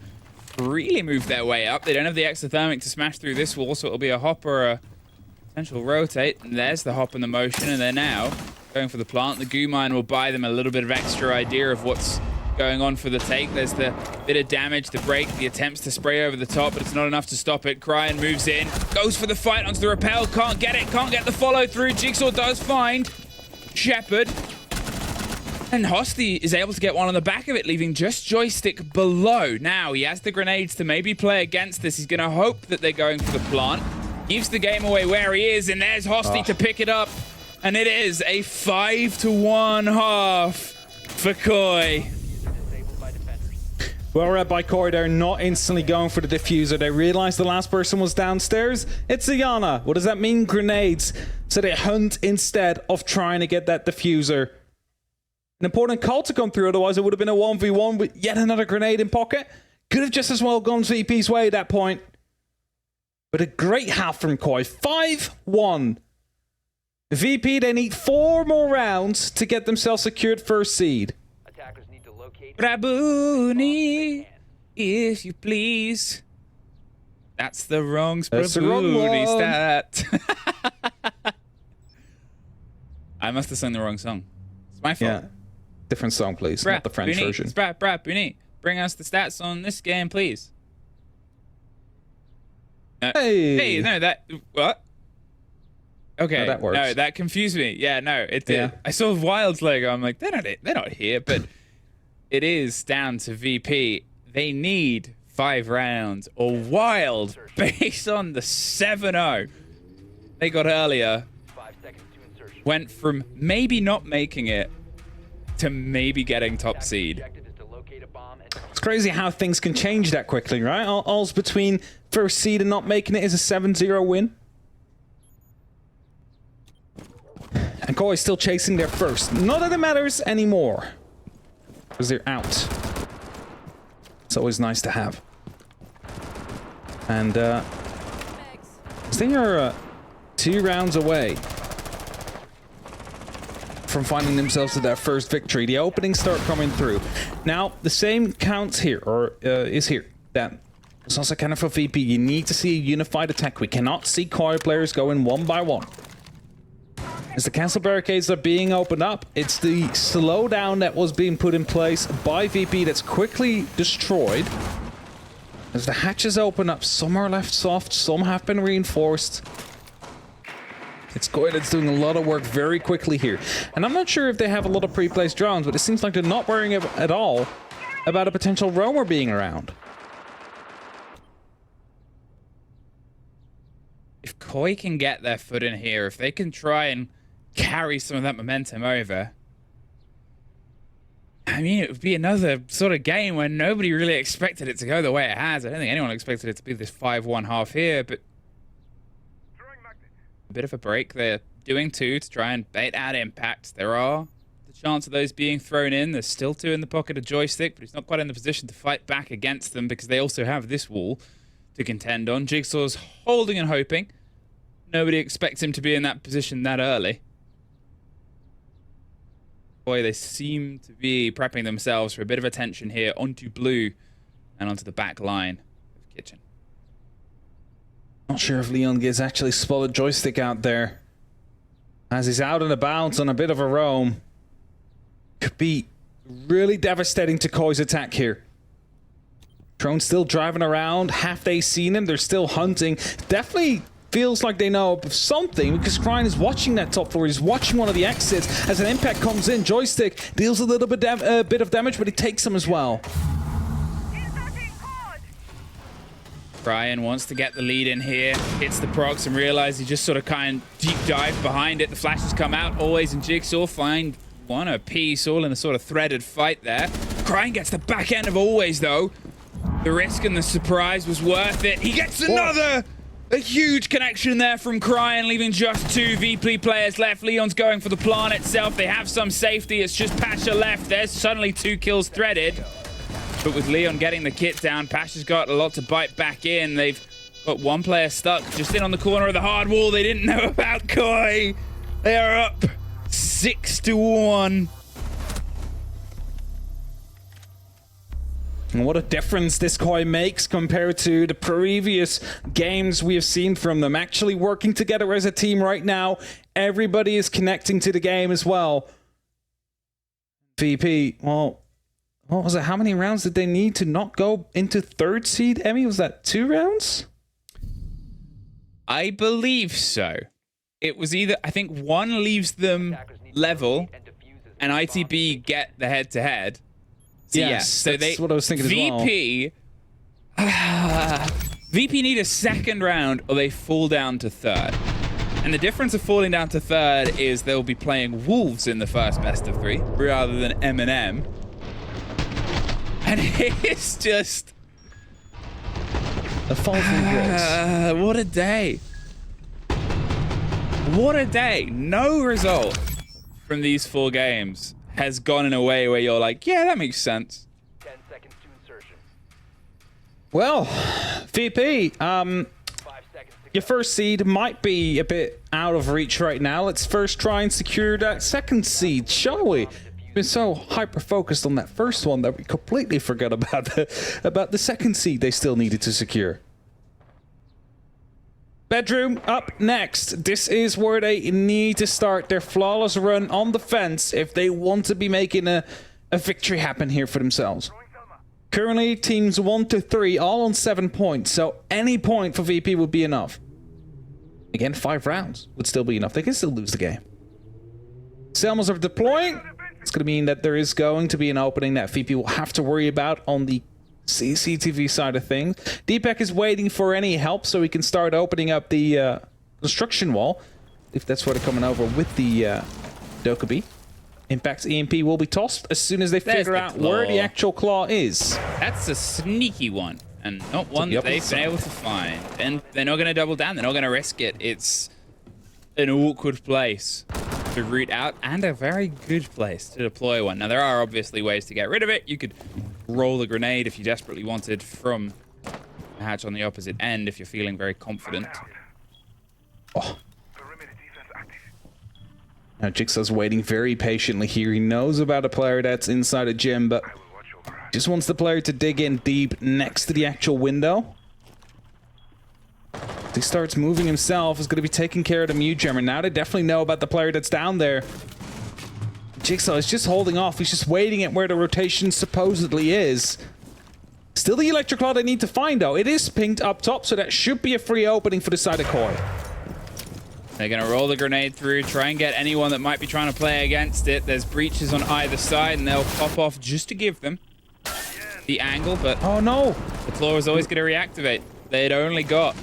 really move their way up. They don't have the exothermic to smash through this wall, so it'll be a hop or a potential rotate. And there's the hop and the motion, and they're now going for the plant. The goo mine will buy them a little bit of extra idea of what's going on for the take. There's the bit of damage, the break, the attempts to spray over the top, but it's not enough to stop it. Cryan moves in, goes for the fight onto the rappel, can't get it, can't get the follow through. Jigsaw does find Shepard, and Hosty is able to get one on the back of it, leaving just Joystick below. Now he has the grenades to maybe play against this. He's going to hope that they're going for the plant. Gives the game away where he is, and there's Hosty to pick it up. And it is a 5-to-1 half for Koi. Well read by Koi. They're not instantly going for the diffuser. They realize the last person was downstairs. It's Ayana. What does that mean? Grenades. So they hunt instead of trying to get that diffuser. An important call to come through, otherwise it would have been a 1v1 with yet another grenade in pocket. Could have just as well gone VP's way at that point. But a great half from Koi. 5-1. VP, they need 4 more rounds to get themselves secured first seed. Attackers need to locate Brabuni, if you please. That's the wrong That's the wrong one. stat. I must have sung the wrong song. It's my fault. Yeah. Different song, please. Not the French version. Brabuni, bring us the stats on this game, please. Hey, no, that what? Okay, no, that works. No, that confused me. Yeah, no, it did. Yeah. I saw Wild's logo. I'm like, they're not here, but it is down to VP. They need 5 rounds or Wild based on the 7-0 they got earlier. 5 seconds to insertion. Went from maybe not making it to maybe getting top seed. Objective is to locate a bomb and It's crazy how things can change that quickly, right? All's between first seed and not making it is a 7-0 win. And Koi's still chasing their first. Not that it matters anymore, because they're out. It's always nice to have. And I think they're 2 rounds away from finding themselves to their first victory. The openings start coming through. Now, the same counts here, or is here. That is also kind of for VP. You need to see a unified attack. We cannot see Koi players going 1 by 1. As the castle barricades are being opened up, it's the slowdown that was being put in place by VP that's quickly destroyed. As the hatches open up, some are left soft, some have been reinforced. It's Koi that's doing a lot of work very quickly here. And I'm not sure if they have a lot of pre-placed drones, but it seems like they're not worrying at all about a potential roamer being around. If Koi can get their foot in here, if they can try and carry some of that momentum over, I mean, it would be another sort of game where nobody really expected it to go the way it has. I don't think anyone expected it to be this 5-1 half here, but A bit of a break they're doing too to try and bait out impact. There are the chance of those being thrown in. There's still 2 in the pocket of Joystick, but he's not quite in the position to fight back against them because they also have this wall to contend on. Jigsaw's holding and hoping. Nobody expects him to be in that position that early. Boy, they seem to be prepping themselves for a bit of attention here onto blue and onto the back line of Kitchen. Not sure if Leon gets actually spotted Joystick out there. As he's out and about on a bit of a roam. Could be really devastating to Koi's attack here. Drone still driving around. Have they seen him? They're still hunting. Definitely feels like they know of something because Cryin is watching that top floor. He's watching one of the exits. As an impact comes in, Joystick deals a little bit of damage, but he takes him as well. Cryin wants to get the lead in here, hits the procs and realizes he just sort of kind of deep dive behind it. The flashes come out, always in Jigsaw, find one apiece, all in a sort of threaded fight there. Cryin gets the back end of always though. The risk and the surprise was worth it. He gets another! A huge connection there from Cryin, leaving just 2 VP players left. Leon's going for the plant itself. They have some safety. It's just Pasha left. There's suddenly 2 kills threaded. But with Leon getting the kit down, Pasha's got a lot to bite back in. They've got 1 player stuck just in on the corner of the hard wall. They didn't know about Koi. They are up 6-1. And what a difference this Koi makes compared to the previous games we have seen from them. Actually working together as a team right now. Everybody is connecting to the game as well. VP, well, what was it? How many rounds did they need to not go into 3rd seed? Emmy, was that 2 rounds? I believe so. It was either, I think 1 leaves them level and ITB get the head-to-head. So yes, so that's what I was thinking VP, as well. VP need a 2nd round or they fall down to 3rd. And the difference of falling down to 3rd is they'll be playing Wolves in the first best of 3 rather than M&M. And it's just... A fall from grace. What a day. What a day. No result from these 4 games has gone in a way where you're like, yeah, that makes sense. 10 seconds to insertion. Well, VP, 5 seconds to your 1st seed might be a bit out of reach right now. Let's first try and secure that 2nd seed, shall we? We've been so hyper-focused on that 1st one that we completely forgot about the 2nd seed they still needed to secure. Bedroom up next. This is where they need to start their flawless run on the fence if they want to be making a victory happen here for themselves. Currently, teams 1 to 3 all on 7 points, so any point for VP would be enough. Again, 5 rounds would still be enough. They can still lose the game. Selmas are deploying. It's going to mean that there is going to be an opening that VP will have to worry about on the CCTV side of things. Deepak is waiting for any help so he can start opening up the construction wall, if that's where they're coming over with the Dokkaebi. Impact's EMP will be tossed as soon as they figure out where the actual claw is. That's a sneaky one, and not one that they've been able to find. And they're not going to double down. They're not going to risk it. It's an awkward place to root out and a very good place to deploy one. Now, there are obviously ways to get rid of it. You could roll a grenade if you desperately wanted from a hatch on the opposite end if you're feeling very confident. Oh. Now Jigsaw's waiting very patiently here. He knows about a player that's inside a gym, but just wants the player to dig in deep next to the actual window. As he starts moving himself, is going to be taking care of the mute jammer. Now they definitely know about the player that's down there. Jigsaw is just holding off. He's just waiting at where the rotation supposedly is. Still the electric claw they need to find, though. It is pinged up top, so that should be a free opening for the side of Koi. They're going to roll the grenade through, try and get anyone that might be trying to play against it. There's breaches on either side, and they'll pop off just to give them the angle, but oh no, the claw is always going to reactivate. They'd only got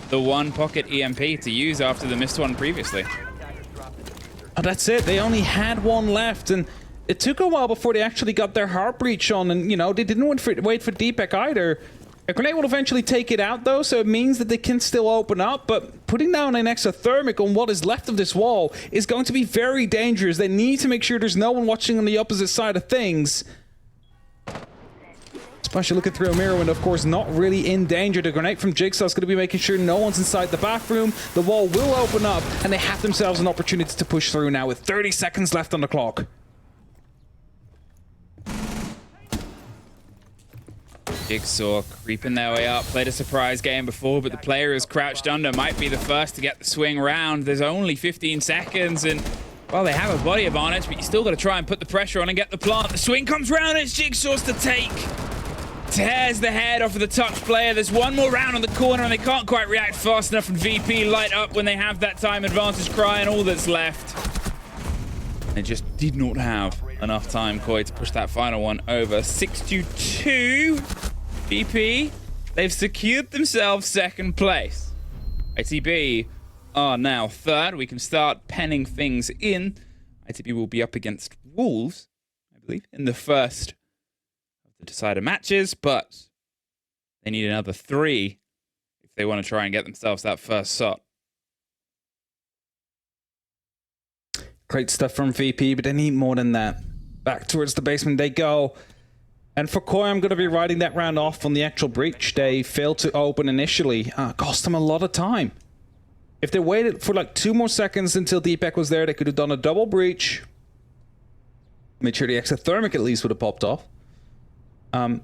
the 1 pocket EMP to use after the missed one previously. Oh, that's it. They only had 1 left, and it took a while before they actually got their heart breach on, and, you know, they didn't wait for Deepak either. A grenade will eventually take it out, though, so it means that they can still open up, but putting down an extra thermic on what is left of this wall is going to be very dangerous. They need to make sure there's no one watching on the opposite side of things. Especially looking through a mirror window, of course, not really in danger. The grenade from Jigsaw is going to be making sure no one's inside the bathroom. The wall will open up, and they have themselves an opportunity to push through now with 30 seconds left on the clock. Jigsaw creeping their way up. Played a surprise game before, but the player who's crouched under might be the first to get the swing round. There's only 15 seconds, and, well, they have a body advantage, but you still got to try and put the pressure on and get the plant. The swing comes round, and it's Jigsaw's to take. Tears the head off of the touch player. There's one more round on the corner, and they can't quite react fast enough, and VP light up when they have that time advantage crying all that's left. They just did not have enough time, Koi, to push that final one over. 6-2. VP, they've secured themselves second place. ITB are now third. We can start penning things in. ITB will be up against Wolves, I believe, in the first of the decider matches, but they need another 3 if they want to try and get themselves that first shot. Great stuff from VP, but they need more than that. Back towards the basement they go. And for Koi, I'm going to be riding that round off on the actual breach. They failed to open initially. Cost them a lot of time. If they waited for like 2 more seconds until Deepak was there, they could have done a double breach. Made sure the extra thermic at least would have popped off. And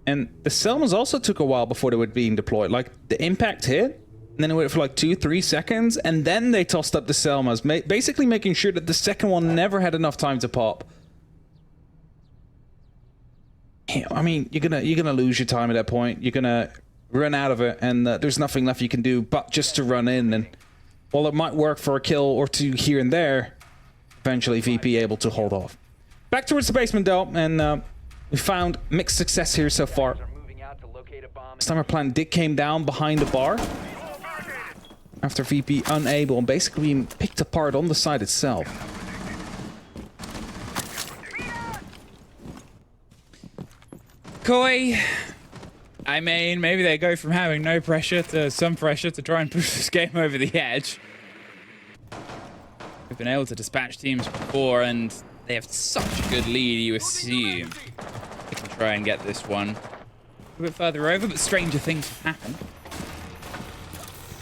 the Selmas also took a while before they were being deployed. Like, the impact hit, and then it waited for like 2-3 seconds, and then they tossed up the Selmas, basically making sure that the second one never had enough time to pop. I mean, you're gonna lose your time at that point. You're gonna run out of it, and there's nothing left you can do but just to run in. And while it might work for a kill or 2 here and there, eventually VP able to hold off. Back towards the basement though, and we found mixed success here so far. Summer plan came down behind the bar after VP unable and basically being picked apart on the side itself. Koi, I mean, maybe they go from having no pressure to some pressure to try and push this game over the edge. We've been able to dispatch teams before, and they have such a good lead, you assume they can try and get this one a bit further over, but stranger things have happened.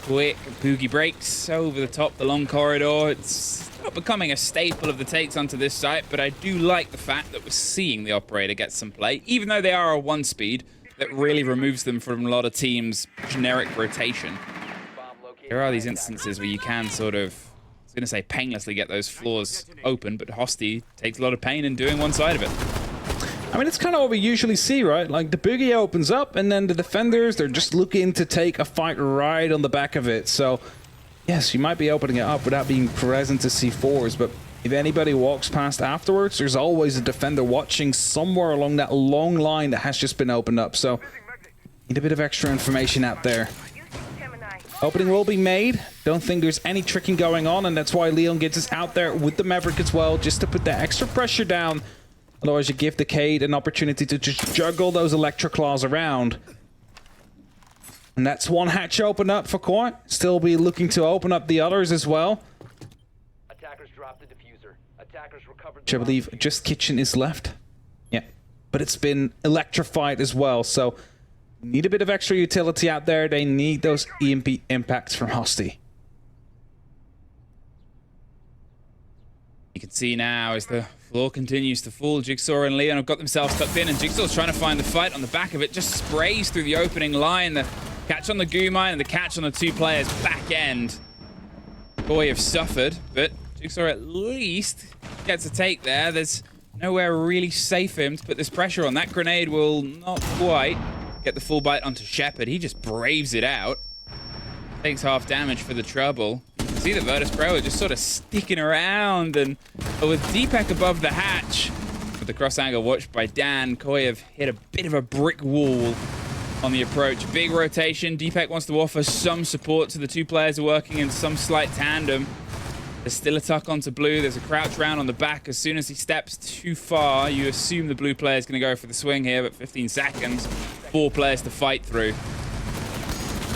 Quick boogie breaks over the top, the long corridor. It's not becoming a staple of the takes onto this site, but I do like the fact that we're seeing the operator get some play, even though they are a 1-speed. That really removes them from a lot of teams' generic rotation. There are these instances where you can sort of, I was going to say painlessly get those floors open, but Hosty takes a lot of pain in doing one side of it. I mean, it's kind of what we usually see, right? Like, the boogie opens up, and then the defenders, they're just looking to take a fight right on the back of it. So, yes, you might be opening it up without being present to C4s, but if anybody walks past afterwards, there's always a defender watching somewhere along that long line that has just been opened up. So, need a bit of extra information out there. Opening will be made. Don't think there's any tricking going on, and that's why Leon gets us out there with the Maverick as well, just to put that extra pressure down. Otherwise, you give the Cade an opportunity to just juggle those Electro Claws around. And that's one hatch open up for Koi. Still be looking to open up the others as well. Attackers dropped the diffuser. Attackers recovered. Which I believe just Kitchen is left. Yeah. But it's been electrified as well, so need a bit of extra utility out there. They need those EMP impacts from Hosty. You can see now as the floor continues to fall, Jigsaw and Leon have got themselves tucked in, and Jigsaw's trying to find the fight on the back of it. Just sprays through the opening line. The catch on the goo mine and the catch on the 2 players back end. Boy, have suffered, but Jigsaw at least gets a take there. There's nowhere really safe for him to put this pressure on. That grenade will not quite get the full bite onto Shepard. He just braves it out. Takes half damage for the trouble. You can see that Virtus.Pro are just sort of sticking around, and with Deepak above the hatch, with the cross angle watched by Dan, Koi have hit a bit of a brick wall on the approach. Big rotation. Deepak wants to offer some support to the 2 players working in some slight tandem. There's still a tuck onto blue. There's a crouch round on the back. As soon as he steps too far, you assume the blue player is going to go for the swing here, but 15 seconds. 4 players to fight through.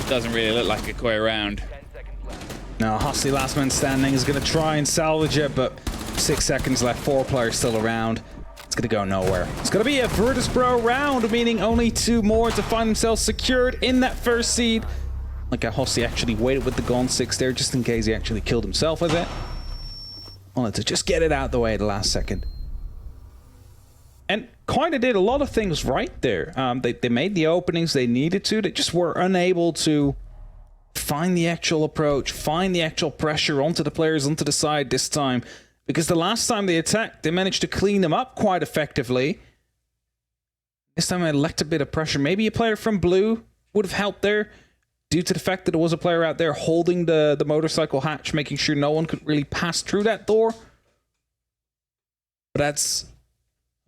Doesn't really look like a Koi round. 10 seconds left. Now, Husty, last man standing, is going to try and salvage it, but 6 seconds left, 4 players still around. It's going to go nowhere. It's going to be a Virtus.Pro round, meaning only 2 more to find themselves secured in that first seed. Like Husty actually waited with the Gone 6 there, just in case he actually killed himself with it. Wanted to just get it out the way at the last second. And kind of did a lot of things right there. They made the openings they needed to. They just were unable to find the actual approach, find the actual pressure onto the players, onto the side this time. Because the last time they attacked, they managed to clean them up quite effectively. This time I lacked a bit of pressure. Maybe a player from blue would have helped there, due to the fact that there was a player out there holding the motorcycle hatch, making sure no one could really pass through that door. But that's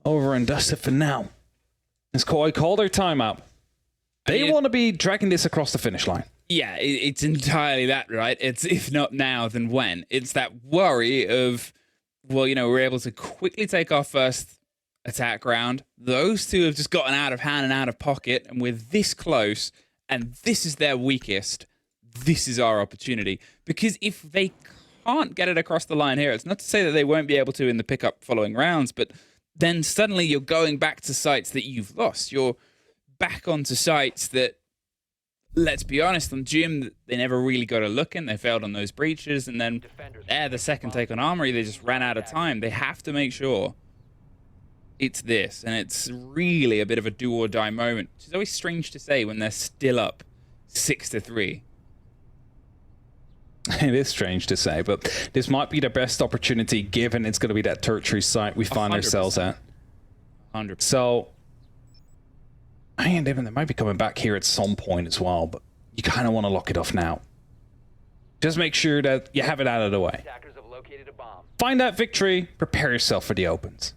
over and dusted for now. As Koi called their timeout. They want to be dragging this across the finish line. Yeah, it's entirely that, right? It's if not now, then when? It's that worry of, well, you know, we're able to quickly take our first attack round. Those two have just gotten out of hand and out of pocket, and we're this close, and this is their weakest. This is our opportunity. Because if they can't get it across the line here, it's not to say that they won't be able to in the pickup following rounds, but then suddenly you're going back to sites that you've lost. You're back onto sites that, let's be honest, on Gym, they never really got a look in. They failed on those breaches, and then the second take on Armory, they just ran out of time. They have to make sure it's this, and it's really a bit of a do or die moment, which is always strange to say when they're still up 6-3. It is strange to say, but this might be the best opportunity, given it's going to be that tertiary site we find 100%. ourselves at. 100%. So, I mean, they might be coming back here at some point as well, but you kind of want to lock it off now. Just make sure that you have it out of the way. Attackers have located a bomb. Find that victory, prepare yourself for the opens.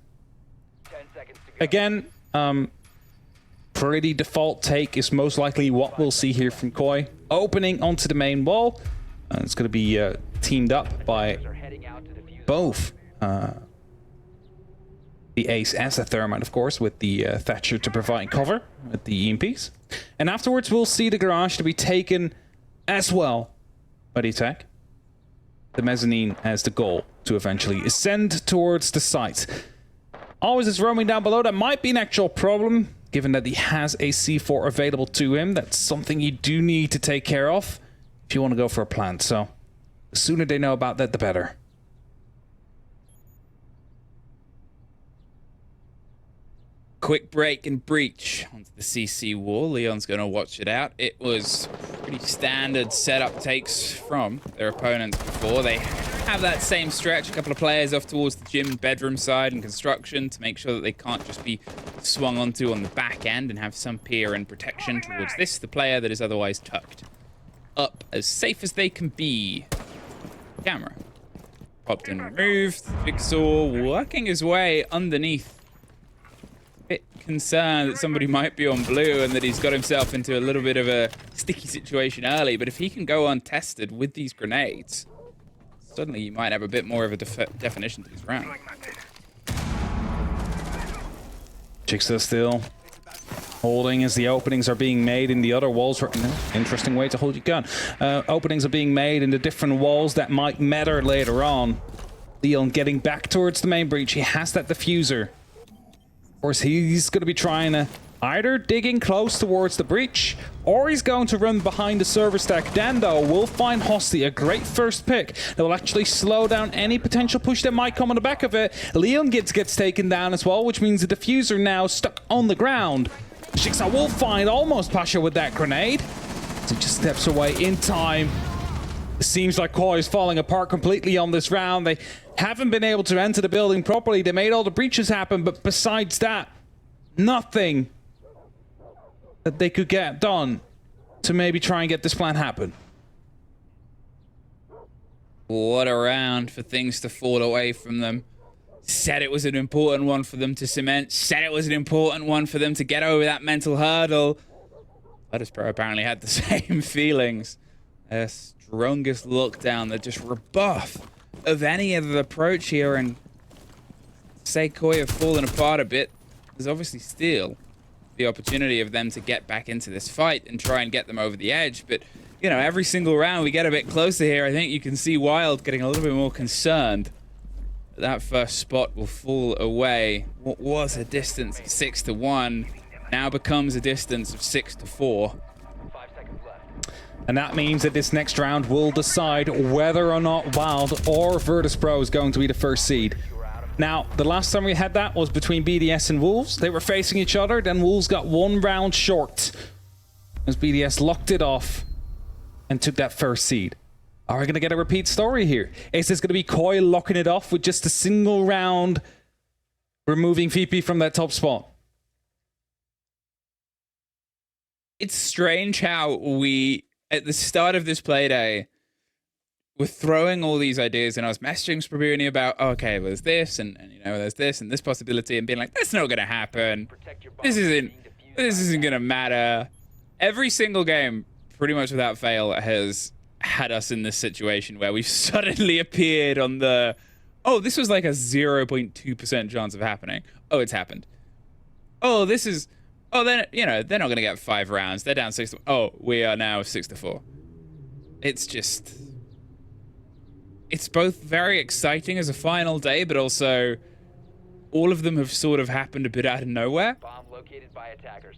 10 seconds to go. Again, pretty default take is most likely what we'll see here from Koi. Opening onto the main wall. It's going to be teamed up by Attackers are heading out to defuse both the Ace as the Thermite, of course, with the Thatcher to provide cover with the EMPs. And afterwards, we'll see the garage to be taken as well by the attack. The mezzanine as the goal to eventually ascend towards the site. Always is roaming down below. That might be an actual problem, given that he has a C4 available to him. That's something you do need to take care of if you want to go for a plant. So the sooner they know about that, the better. Quick break and breach onto the CC wall. Leon's going to watch it out. It was pretty standard setup takes from their opponents before. They have that same stretch, a couple of players off towards the gym bedroom side and construction to make sure that they can't just be swung onto on the back end and have some peer and protection towards this, the player that is otherwise tucked up as safe as they can be. Camera popped and removed. Jigsaw working his way underneath. Bit concerned that somebody might be on blue and that he's got himself into a little bit of a sticky situation early, but if he can go untested with these grenades, suddenly you might have a bit more of a definition to his round. Jigsaw still holding as the openings are being made in the other walls. Interesting way to hold your gun. Openings are being made in the different walls that might matter later on. Leon getting back towards the main breach. He has that diffuser. Of course, he's going to be trying to either digging close towards the breach, or he's going to run behind the server stack. Dando will find Hosty, a great first pick that will actually slow down any potential push that might come on the back of it. Leon gets taken down as well, which means the diffuser now stuck on the ground. Jigsaw will find almost Pasha with that grenade. So he just steps away in time. It seems like Koi is falling apart completely on this round. They haven't been able to enter the building properly. They made all the breaches happen, but besides that, nothing that they could get done to maybe try and get this plan happen. What a round for things to fall away from them. Said it was an important one for them to cement. Said it was an important one for them to get over that mental hurdle. Virtus.Pro apparently had the same feelings. Their strongest lockdown, the just rebuff of any other approach here, and say Koi have fallen apart a bit. There's obviously still the opportunity of them to get back into this fight and try and get them over the edge. But, you know, every single round we get a bit closer here. I think you can see Wild getting a little bit more concerned. That first spot will fall away. What was a distance of 6-1 now becomes a distance of 6-4. 5 seconds left. And that means that this next round will decide whether or not Wild or Virtus.Pro is going to be the first seed. Now, the last time we had that was between BDS and Wolves. They were facing each other, then Wolves got 1 round short as BDS locked it off and took that first seed. Are we going to get a repeat story here? Is this going to be Koi locking it off with just a single round, removing VP from that top spot? It's strange how we, at the start of this playday, we're throwing all these ideas, and I was messaging Sprabuni about, oh, okay, well, there's this, and you know, there's this, and this possibility, and being like, that's not going to happen. This isn't going to matter. Every single game, pretty much without fail, has had us in this situation where we've suddenly appeared on the, oh, this was like a 0.2% chance of happening. Oh, it's happened. Oh, this is, oh, then, you know, they're not going to get 5 rounds. They're down 6 to, oh, we are now 6-4. It's just, it's both very exciting as a final day, but also all of them have sort of happened a bit out of nowhere. Bomb located by attackers.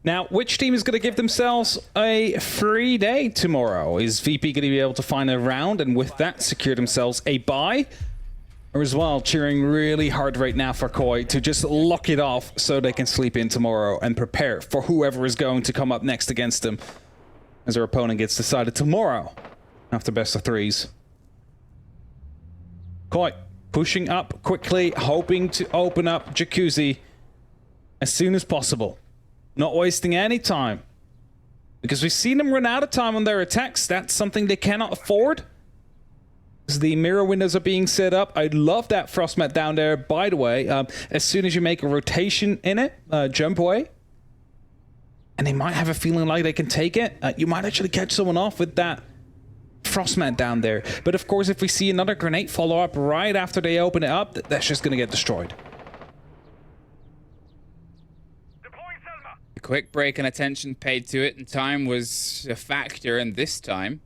Now, which team is going to give themselves a free day tomorrow? Is VP going to be able to find a round and with that secure themselves a bye? Or as well, cheering really hard right now for Koi to just lock it off so they can sleep in tomorrow and prepare for whoever is going to come up next against them as their opponent gets decided tomorrow after best of 3s. Koi pushing up quickly, hoping to open up Jacuzzi as soon as possible. Not wasting any time. Because we've seen them run out of time on their attacks. That's something they cannot afford. As the mirror windows are being set up. I love that frost mat down there, by the way. As soon as you make a rotation in it, jump away. And they might have a feeling like they can take it. You might actually catch someone off with that frost mat down there. But of course, if we see another grenade follow up right after they open it up, that's just going to get destroyed. A quick break and attention paid to it, and time was a factor, and this time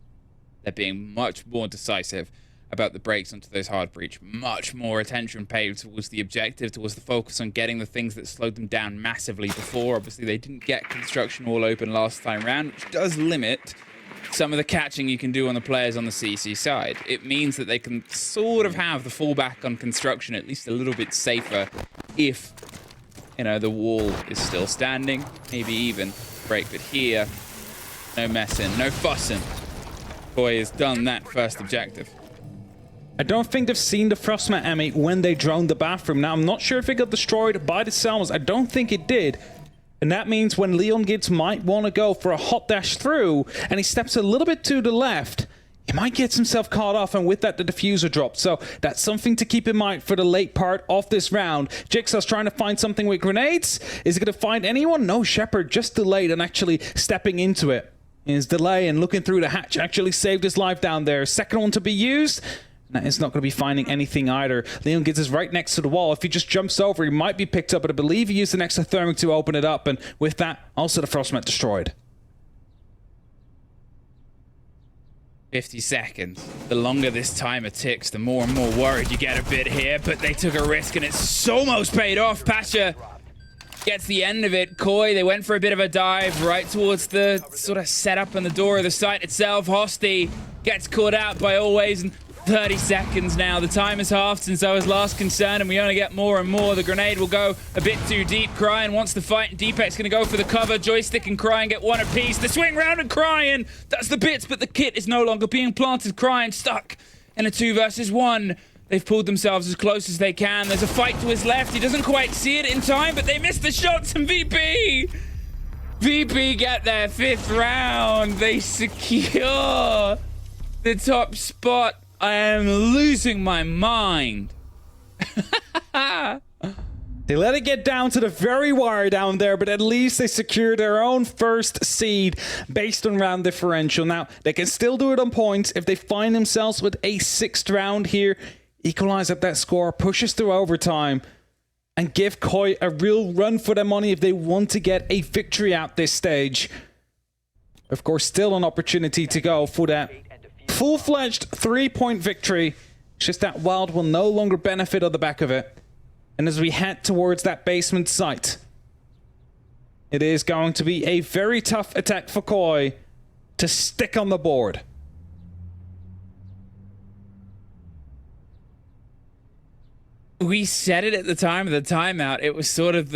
they're being much more decisive about the breaks onto those hard breach. Much more attention paid towards the objective, towards the focus on getting the things that slowed them down massively before. Obviously, they didn't get construction all open last time round, which does limit some of the catching you can do on the players on the CC side. It means that they can sort of have the fallback on construction at least a little bit safer if, you know, the wall is still standing, maybe even break. But here, no messing, no fussing. Koi has done that first objective. I don't think they've seen the Frostmat Emmy when they droned the bathroom. Now, I'm not sure if it got destroyed by the Selmas. I don't think it did. And that means when Leon Gibbs might want to go for a hot dash through, and he steps a little bit to the left, he might get himself caught off, and with that, the diffuser dropped. So that's something to keep in mind for the late part of this round. Jigsaw's trying to find something with grenades. Is he going to find anyone? No, Shepard just delayed and actually stepping into it. His delay and looking through the hatch actually saved his life down there. Second one to be used. That is not going to be finding anything either. Leon Gibbs is right next to the wall. If he just jumps over, he might be picked up, but I believe he used an extra thermic to open it up, and with that, also the Frostmat destroyed. 50 seconds. The longer this timer ticks, the more and more worried you get a bit here, but they took a risk, and it's almost paid off. Pasha gets the end of it. Koi, they went for a bit of a dive right towards the sort of setup and the door of the site itself. Hosty gets caught out by Always, and 30 seconds now. The time is halved since I was last concerned, and we only get more and more. The grenade will go a bit too deep. Cryin wants the fight, and Deepek's going to go for the cover. Joystick and Cryin get one apiece. The swing round and Cryin does the bits, but the kit is no longer being planted. Cryin stuck in a 2 versus 1. They've pulled themselves as close as they can. There's a fight to his left. He doesn't quite see it in time, but they missed the shots, and VP get their 5th round. They secure the top spot. I am losing my mind. They let it get down to the very wire down there, but at least they secured their own first seed based on round differential. Now, they can still do it on points if they find themselves with a 6th round here. Equalize up that score, pushes through overtime. and give Koi a real run for their money if they want to get a victory out this stage. Of course, still an opportunity to go for that full-fledged 3-point victory. It's just that Wild will no longer benefit on the back of it. And as we head towards that basement site, it is going to be a very tough attack for Koi to stick on the board. We said it at the time of the timeout. It was sort of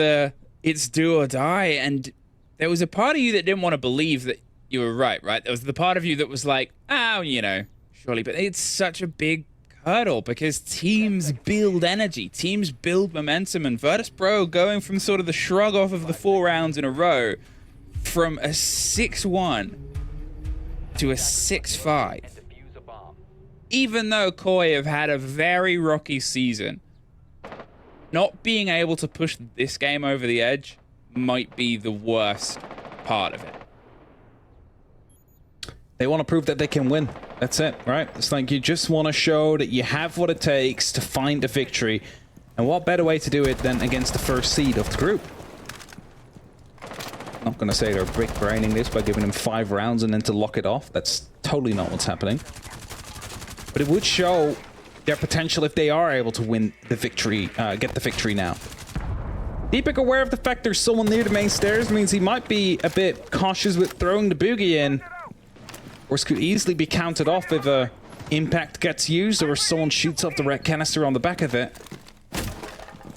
it's do or die. And there was a part of you that didn't want to believe that you were right? There was the part of you that was like, oh, you know, surely. But it's such a big hurdle because teams build energy. Teams build momentum. And Virtus.Pro going from sort of the shrug off of the 4 rounds in a row from a 6-1 to a 6-5. Even though Koi have had a very rocky season, not being able to push this game over the edge might be the worst part of it. They want to prove that they can win. That's it, right? It's like you just want to show that you have what it takes to find a victory. And what better way to do it than against the first seed of the group? I'm not going to say they're brick braining this by giving them 5 rounds and then to lock it off. That's totally not what's happening. But it would show their potential if they are able to win the victory, get the victory now. Deepak, aware of the fact there's someone near the main stairs, means he might be a bit cautious with throwing the boogie in. Or this could easily be counted off if a impact gets used or someone shoots off the red canister on the back of it.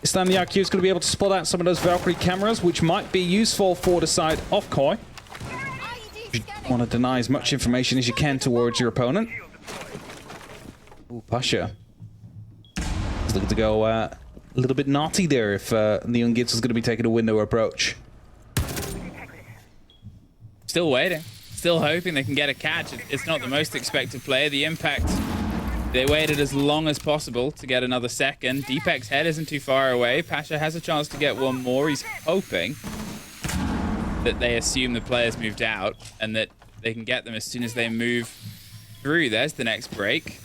This time the IQ is going to be able to spot out some of those Valkyrie cameras, which might be useful for the side of Koi. You want to deny as much information as you can towards your opponent. Ooh, Pasha. He's looking to go a little bit naughty there if Leon Gibbs is going to be taking a window approach. Still waiting. Still hoping they can get a catch. It's not the most expected player. The impact, they waited as long as possible to get another second. Deepak's head isn't too far away. Pasha has a chance to get one more. He's hoping that they assume the players moved out and that they can get them as soon as they move through. There's the next break.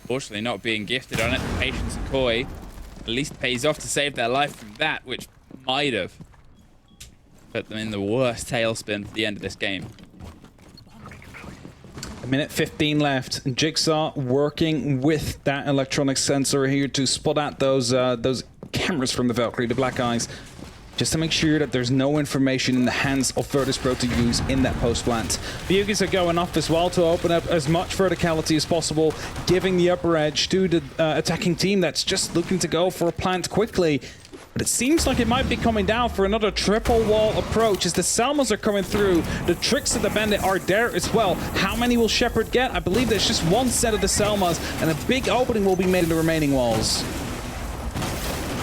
Fortunately, not being gifted on it. The patience of Koi at least pays off to save their life from that, which might have put them in the worst tailspin for the end of this game. A minute 15 left. Jigsaw working with that electronic sensor here to spot out those cameras from the Valkyrie, the black eyes, just to make sure that there's no information in the hands of Virtus.Pro to use in that post plant. Bugis are going off as well to open up as much verticality as possible, giving the upper edge to the attacking team that's just looking to go for a plant quickly. But it seems like it might be coming down for another triple wall approach as the Selmas are coming through. The tricks of the Bandit are there as well. How many will Shepard get? I believe there's just one set of the Selmas, and a big opening will be made in the remaining walls.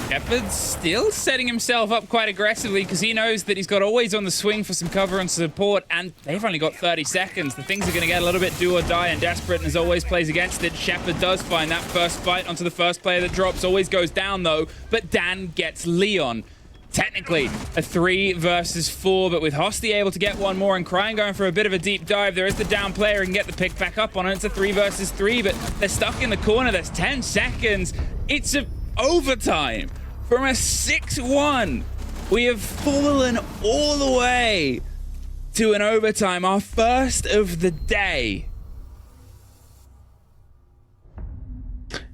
Shepard's still setting himself up quite aggressively because he knows that he's got always on the swing for some cover and support, and they've only got 30 seconds. The things are going to get a little bit do or die and desperate, and as always plays against it. Shepard does find that first fight onto the first player that drops. Always goes down though, but Dan gets Leon. Technically a 3 versus 4, but with Hosty able to get one more and Crying going for a bit of a deep dive, there is the down player and get the pick back up on it. It's a 3 versus 3, but they're stuck in the corner. There's 10 seconds. It's a overtime. From a 6-1, we have fallen all the way to an overtime, our first of the day.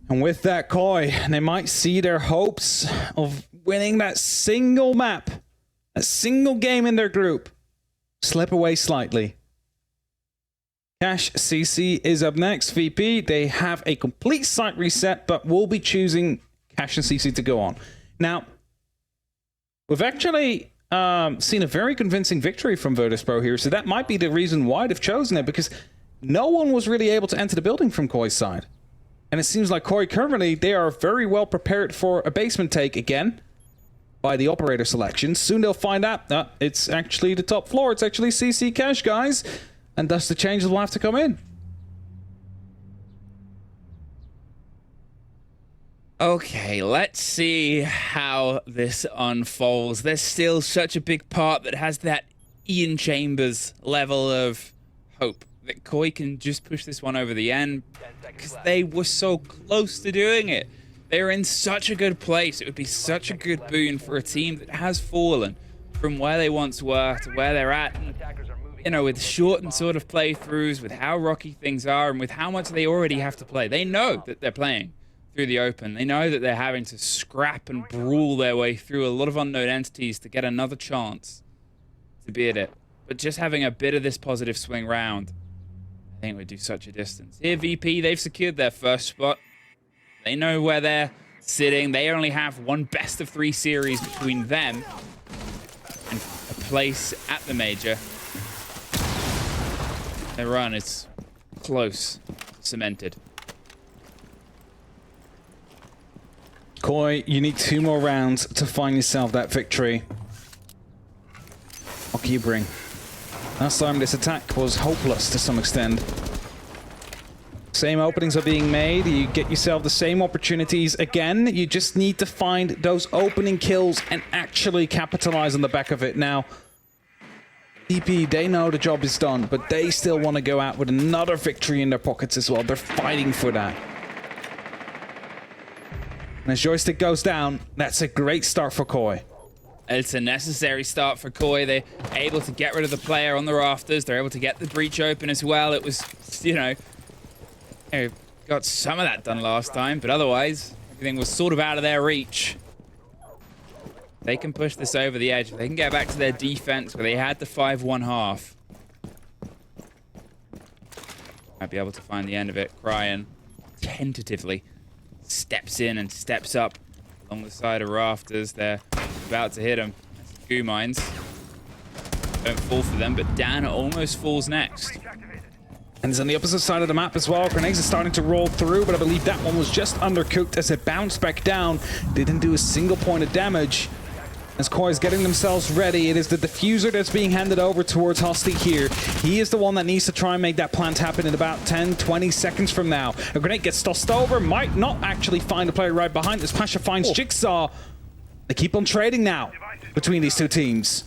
And with that, Koi, they might see their hopes of winning that single map, a single game in their group, slip away slightly. Cash CC is up next. VP, they have a complete site reset, but will be choosing Cash and CC to go on. Now, we've actually seen a very convincing victory from Virtus.Pro here, so that might be the reason why they've chosen it, because no one was really able to enter the building from Koi's side. And it seems like Koi currently, they are very well prepared for a basement take again by the operator selection. Soon they'll find out that it's actually the top floor. It's actually CC Cash, guys. And thus the changes will have to come in. Okay, let's see how this unfolds. There's still such a big part that has that Ian Chambers level of hope that Koi can just push this one over the end because they were so close to doing it. They're in such a good place. It would be such a good boon for a team that has fallen from where they once were to where they're at. And, you know, with shortened sort of playthroughs, with how rocky things are, and with how much they already have to play. They know that they're playing through the open. They know that they're having to scrap and brawl their way through a lot of unknown entities to get another chance to be at it. But just having a bit of this positive swing round, I think would do such a distance. Here, VP, they've secured their first spot. They know where they're sitting. They only have one best of 3 series between them and a place at the major. Their run is close, cemented. Koi, you need 2 more rounds to find yourself that victory. What can you bring? Last time this attack was hopeless to some extent. Same openings are being made. You get yourself the same opportunities again. You just need to find those opening kills and actually capitalize on the back of it. Now, EP, they know the job is done, but they still want to go out with another victory in their pockets as well. They're fighting for that. And as joystick goes down, that's a great start for Koi. It's a necessary start for Koi. They're able to get rid of the player on the rafters. They're able to get the breach open as well. It was, you know, got some of that done last time, but otherwise, everything was sort of out of their reach. They can push this over the edge. They can get back to their defense where they had the 5-1 half. Might be able to find the end of it. Cryan tentatively steps in and steps up along the side of rafters. They're about to hit him. Goo mines. Don't fall for them, but Dan almost falls next. And it's on the opposite side of the map as well. Grenades are starting to roll through, but I believe that one was just undercooked as it bounced back down. Didn't do a single point of damage. As Koi is getting themselves ready, it is the diffuser that's being handed over towards Hosty here. He is the one that needs to try and make that plant happen in about 10, 20 seconds from now. A grenade gets tossed over, might not actually find a player right behind this. Pasha finds Jigsaw. They keep on trading now between these two teams.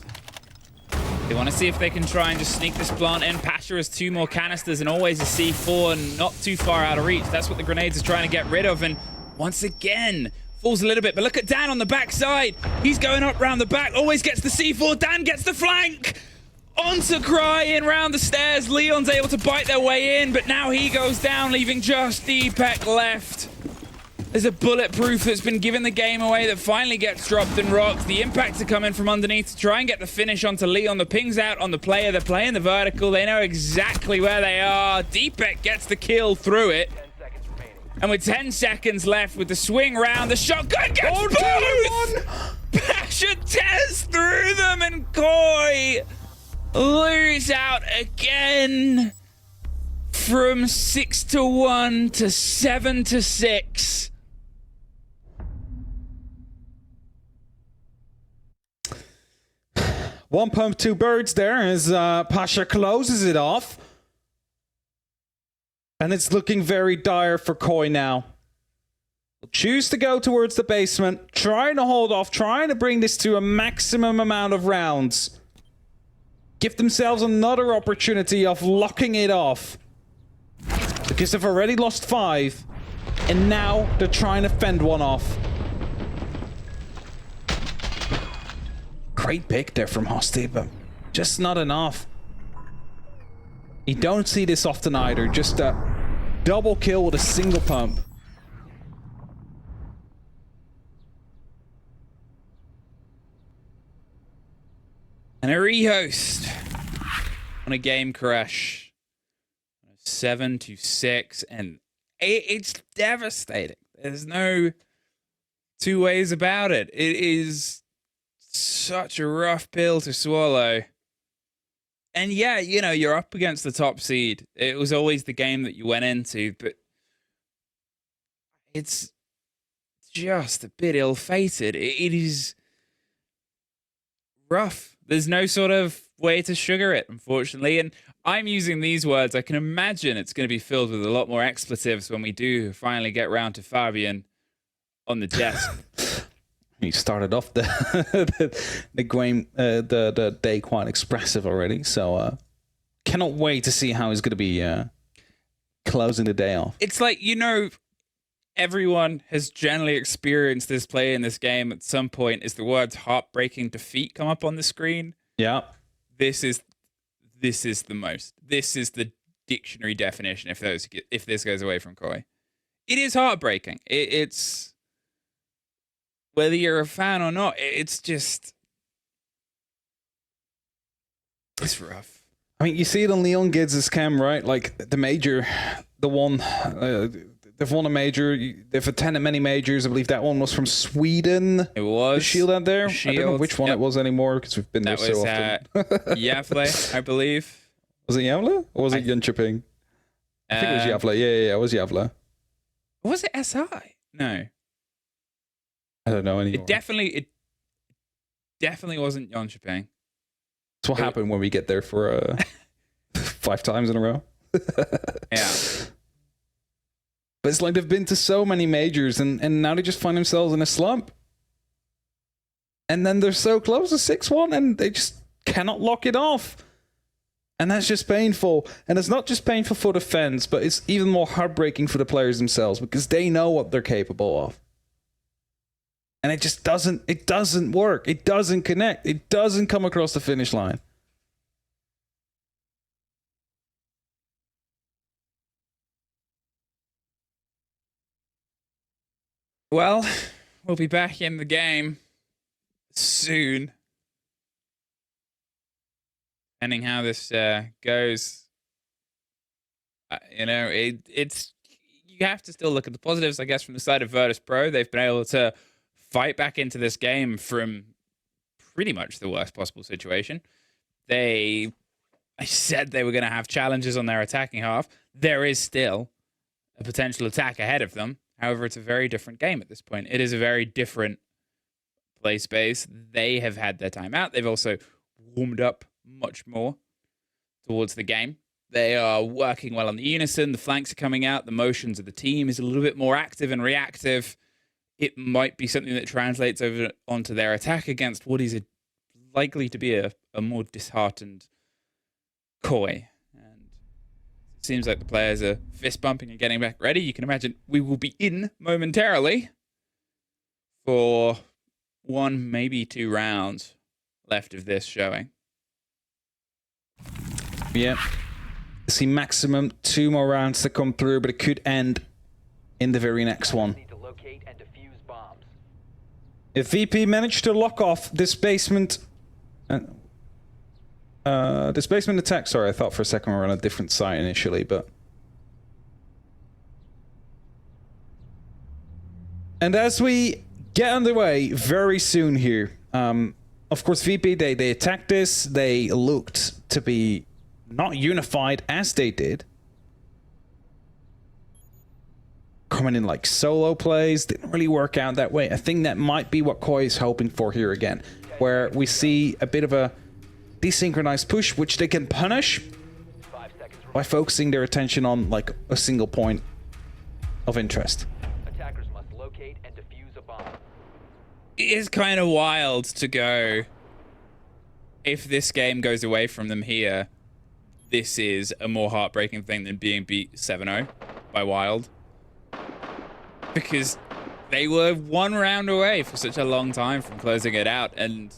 They want to see if they can try and just sneak this plant in. Pasha has 2 more canisters and always a C4 and not too far out of reach. That's what the grenades are trying to get rid of. And once again, falls a little bit. But look at Dan on the backside. He's going up round the back. Always gets the C4. Dan gets the flank. Onto Cryan round the stairs. Leon's able to bite their way in. But now he goes down, leaving just Deepak left. There's a bulletproof that's been giving the game away that finally gets dropped and rocked. The impacts are coming from underneath to try and get the finish onto Leon. The ping's out on the player. They're playing the vertical. They know exactly where they are. Deepak gets the kill through it. And with 10 seconds left with the swing round, the shotgun gets both! Pasha tears through them and Koi lose out again from 6-1 to 7-6. One pump, 2 birds there as Pasha closes it off. And it's looking very dire for Koi now. Choose to go towards the basement, trying to hold off, trying to bring this to a maximum amount of rounds. Give themselves another opportunity of locking it off. Because they've already lost 5, and now they're trying to fend one off. Great pick there from Hosty, but just not enough. You don't see this often either. Just a double kill with a single pump. And a rehost on a game crash. 7-6, and it's devastating. There's no 2 ways about it. It is such a rough pill to swallow. And yeah, you know, you're up against the top seed. It was always the game that you went into, but it's just a bit ill-fated. It is rough. There's no sort of way to sugar it, unfortunately. And I'm using these words. I can imagine it's going to be filled with a lot more expletives when we do finally get round to Fabian on the desk. He started off the day quite expressive already, so cannot wait to see how he's going to be closing the day off. It's like, you know, everyone has generally experienced this play in this game at some point, is the words heartbreaking defeat come up on the screen. Yeah. This is the most. This is the dictionary definition if this goes away from Koi. It is heartbreaking. It's whether you're a fan or not, it's just it's rough. I mean, you see it on Leon Gids' cam, right? Like the major, the one, they've won a major. They've attended many majors. I believe that one was from Sweden. It was the Shield out there. Shield, I don't know which one it was anymore because we've been there so often. Yavle, I believe. Was it Yavle or was it Jönköping? I think it was Yavle. Yeah, it was Yavle. Was it SI? No. I don't know anymore. It definitely wasn't Jönköping. That's what happened when we get there for 5 times in a row. Yeah. But it's like they've been to so many majors and now they just find themselves in a slump. And then they're so close to 6-1 and they just cannot lock it off. And that's just painful. And it's not just painful for the fans, but it's even more heartbreaking for the players themselves because they know what they're capable of. And it just doesn't work. It doesn't connect. It doesn't come across the finish line. Well, we'll be back in the game soon. Depending how this goes, it's you have to still look at the positives, I guess, from the side of Virtus.Pro. They've been able to fight back into this game from pretty much the worst possible situation. I said they were going to have challenges on their attacking half. There is still a potential attack ahead of them. However, it's a very different game at this point. It is a very different play space. They have had their time out. They've also warmed up much more towards the game. They are working well on the unison. The flanks are coming out. The motions of the team is a little bit more active and reactive. It might be something that translates over onto their attack against what is likely to be a more disheartened Koi. And it seems like the players are fist bumping and getting back ready. You can imagine we will be in momentarily for 1, maybe 2 rounds left of this showing. Yeah. See maximum 2 more rounds to come through, but it could end in the very next one. If VP managed to lock off this basement attack, sorry, I thought for a second we were on a different site initially, but and as we get underway very soon here, of course VP they attacked this. They looked to be not unified as they did. Coming in like solo plays, didn't really work out that way. I think that might be what Koi is hoping for here again, where we see a bit of a desynchronized push, which they can punish by focusing their attention on like a single point of interest. Attackers must locate and defuse a bomb. It is kind of wild to go, if this game goes away from them here, this is a more heartbreaking thing than being beat 7-0 by Wild. Because they were 1 round away for such a long time from closing it out, and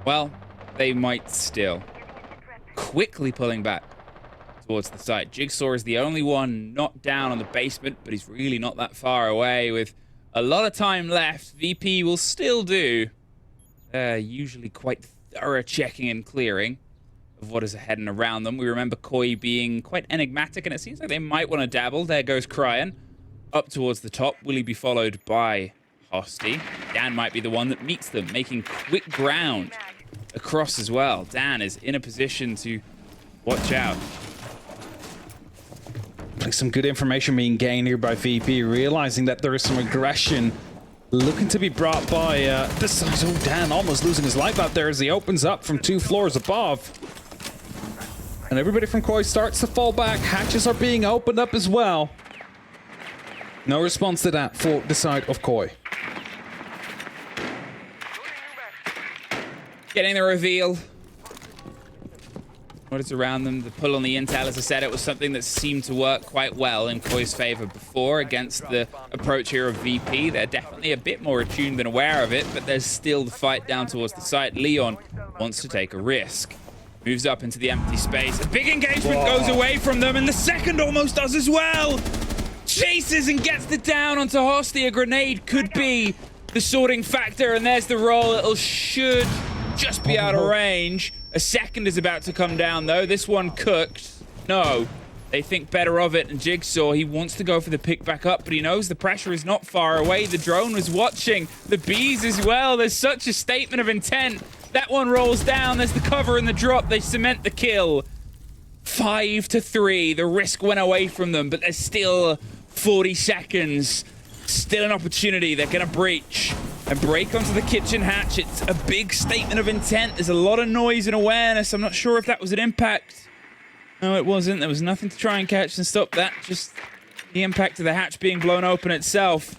well, they might still. Quickly pulling back towards the site. Jigsaw is the only one not down on the basement, but he's really not that far away. With a lot of time left, VP will still do usually quite thorough checking and clearing of what is ahead and around them. We remember Koi being quite enigmatic, and it seems like they might want to dabble. There goes Cryan up towards the top. Will he be followed by Hosty? Dan might be the one that meets them, making quick ground across as well. Dan is in a position to watch out. Like some good information being gained here by VP, realizing that there is some aggression looking to be brought by this. Oh, Dan almost losing his life out there as he opens up from 2 floors above. And everybody from Koi starts to fall back. Hatches are being opened up as well. No response to that for the side of Koi. Getting the reveal. What is around them? The pull on the intel, as I said, it was something that seemed to work quite well in Koi's favor before against the approach here of VP. They're definitely a bit more attuned than aware of it, but there's still the fight down towards the site. Leon wants to take a risk. Moves up into the empty space. A big engagement goes away from them, and the second almost does as well. Chases and gets the down onto Hosty. A grenade could be the sorting factor, and there's the roll. It should just be out of range. A second is about to come down, though. This one cooked. No, they think better of it. And Jigsaw, he wants to go for the pick back up, but he knows the pressure is not far away. The drone was watching. The bees as well. There's such a statement of intent. That one rolls down. There's the cover and the drop. They cement the kill. 5-3. The risk went away from them, but there's still 40 seconds. Still an opportunity. They're going to breach and break onto the kitchen hatch. It's a big statement of intent. There's a lot of noise and awareness. I'm not sure if that was an impact. No, it wasn't. There was nothing to try and catch and stop that. Just the impact of the hatch being blown open itself.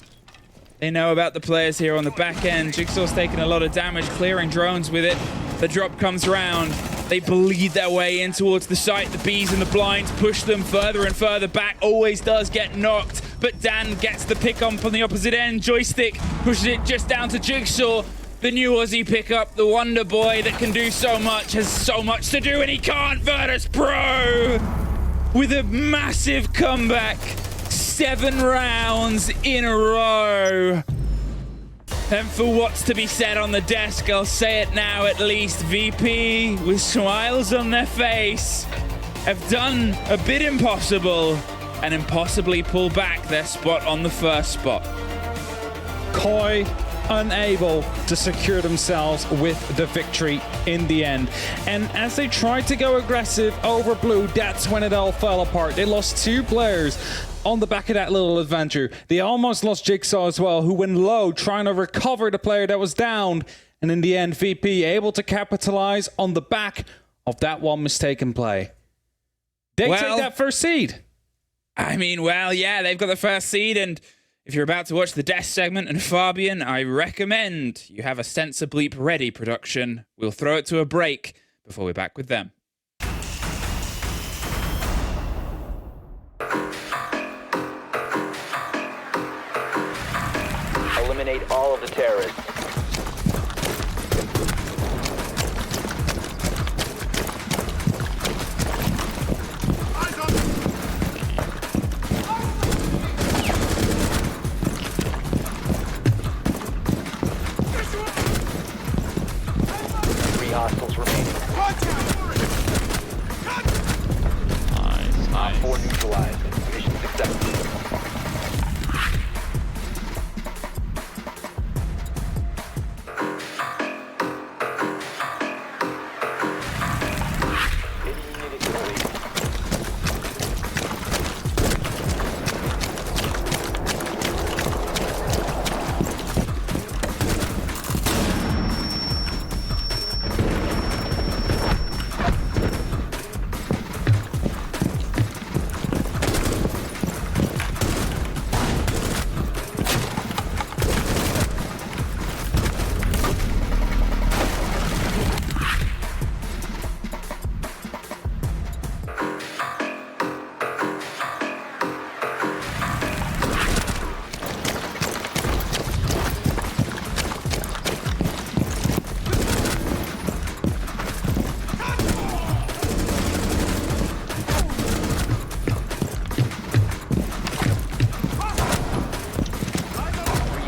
They know about the players here on the back end. Jigsaw's taking a lot of damage, clearing drones with it. The drop comes around. They bleed their way in towards the site. The bees and the blinds push them further and further back. Always does get knocked, but Dan gets the pick up on the opposite end. Joystick pushes it just down to Jigsaw. The new Aussie pickup, the Wonder Boy that can do so much, has so much to do, and he can't. Virtus.Pro with a massive comeback. 7 rounds in a row. And for what's to be said on the desk, I'll say it now at least. VP, with smiles on their face, have done a bit impossible and impossibly pull back their spot on the first spot. Koi unable to secure themselves with the victory in the end. And as they tried to go aggressive over blue, that's when it all fell apart. They lost 2 players on the back of that little adventure. They almost lost Jigsaw as well, who went low trying to recover the player that was down. And in the end, VP able to capitalize on the back of that one mistaken play. They take that first seed. I mean, well, yeah, they've got the first seed, and if you're about to watch the death segment and Fabian, I recommend you have a Sensor Bleep ready, production. We'll throw it to a break before we're back with them. Eliminate all of the terrorists. Hostiles remaining. Nice. 4 neutralized. Mission successful.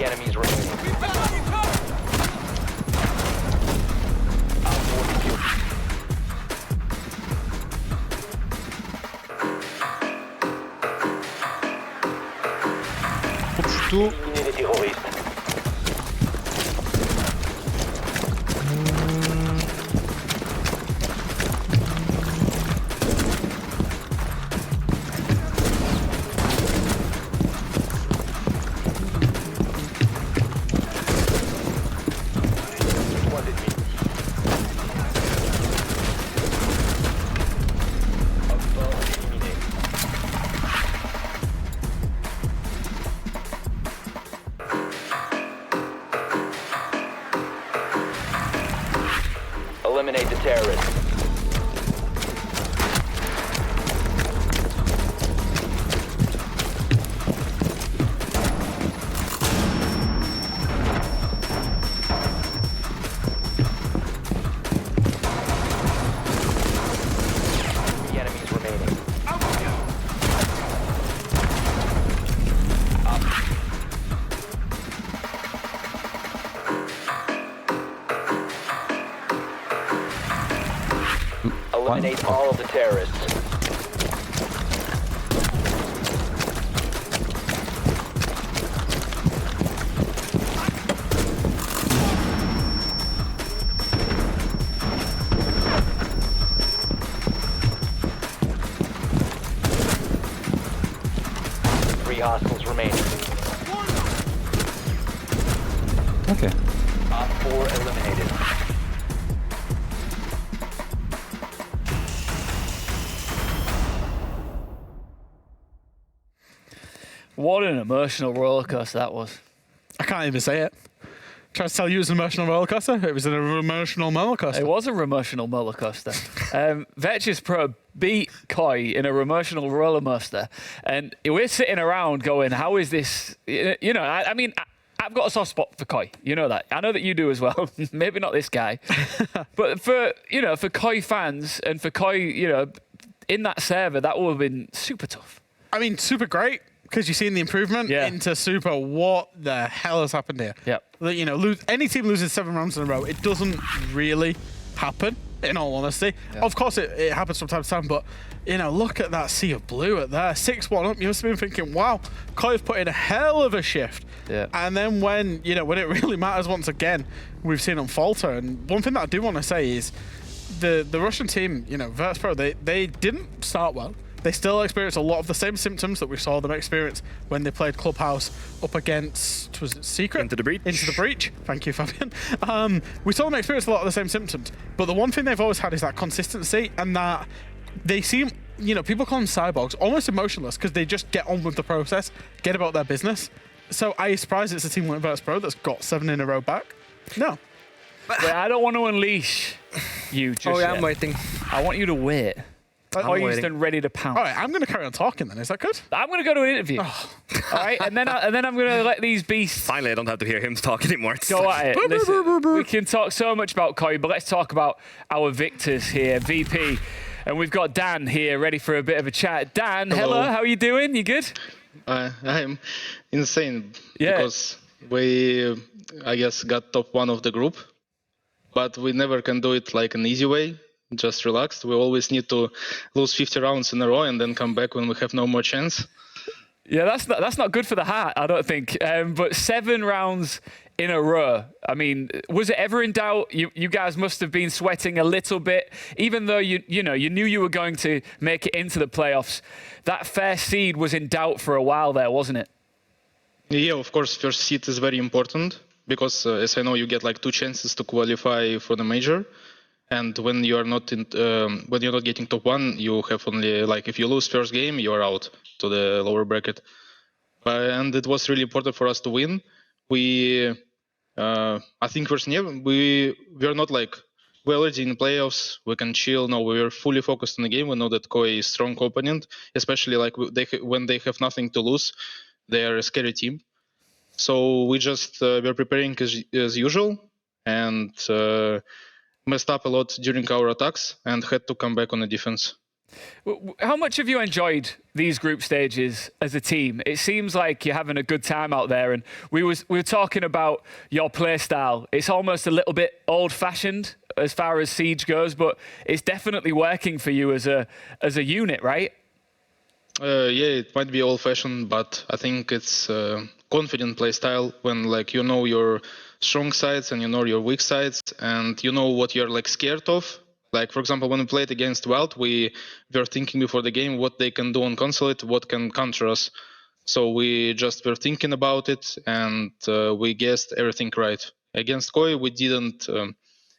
Enemies remaining. Éliminez les terroristes. Eliminate the terrorists. Eliminate all of the terrorists. Three hostiles remaining. Okay. Op 4 eliminated. What an emotional rollercoaster that was. I can't even say it. Trying to tell you it was an emotional roller coaster. It was an emotional roller coaster. It was a emotional roller coaster. Virtus.Pro beat Koi in a emotional roller coaster, and we're sitting around going, "How is this?" You know, I mean, I've got a soft spot for Koi. You know that. I know that you do as well. Maybe not this guy, but for Koi fans and for Koi, in that server, that would have been super tough. I mean, super great. Because you've seen the improvement into Super. What the hell has happened here? Yep. Any team loses 7 rounds in a row, it doesn't really happen, in all honesty. Yeah. Of course, it happens from time to time, but, look at that sea of blue at there. 6-1 up, you must have been thinking, wow, Koi's put in a hell of a shift. Yeah. And then when it really matters once again, we've seen them falter. And one thing that I do want to say is the Russian team, Virtus.Pro, they didn't start well. They still experience a lot of the same symptoms that we saw them experience when they played Clubhouse up against, was it Secret? Into the Breach. Into the Breach. Thank you, Fabian. We saw them experience a lot of the same symptoms. But the one thing they've always had is that consistency, and that they seem, people call them cyborgs, almost emotionless, because they just get on with the process, get about their business. So are you surprised it's a team like Virtus.Pro that's got 7 in a row back? No. Wait, I don't want to unleash you just Oh, yeah, yet. I'm waiting. I want you to wait. Koi's waiting. done ready to pounce. All right, I'm going to carry on talking then. Is that good? I'm going to go to an interview. All right, and then I'm going to let these beasts Finally, I don't have to hear him talk anymore. It's go like- at it. Listen, we can talk so much about Koi, but let's talk about our victors here, VP. And we've got Dan here, ready for a bit of a chat. Dan, hello, how are you doing? You good? I'm insane Yeah. because we, I guess, got top 1 of the group, but we never can do it like an easy way, just relaxed. We always need to lose 50 rounds in a row and then come back when we have no more chance. Yeah, that's not good for the heart, I don't think. But 7 rounds in a row. I mean, was it ever in doubt? You guys must have been sweating a little bit, even though you knew you were going to make it into the playoffs. That first seed was in doubt for a while there, wasn't it? Yeah, of course, first seed is very important because, as I know, you get like 2 chances to qualify for the major. And when you are not when you're not getting top 1, you have only if you lose first game, you are out to the lower bracket. And it was really important for us to win. We, I think we are not we're already in playoffs. We can chill. No, we are fully focused on the game. We know that Koi is a strong opponent, especially when they have nothing to lose. They are a scary team. So we just we're preparing as usual and. Messed up a lot during our attacks and had to come back on the defense. How much have you enjoyed these group stages as a team? It seems like you're having a good time out there, and we were talking about your play style. It's almost a little bit old-fashioned as far as Siege goes, but it's definitely working for you as a unit, right? Yeah, it might be old-fashioned, but I think it's confident play style when your strong sides and your weak sides and you know what you're scared of. For example, when we played against Wild, we were thinking before the game what they can do on Consulate, what can counter us. So we just were thinking about it and we guessed everything right. Against Koi, we didn't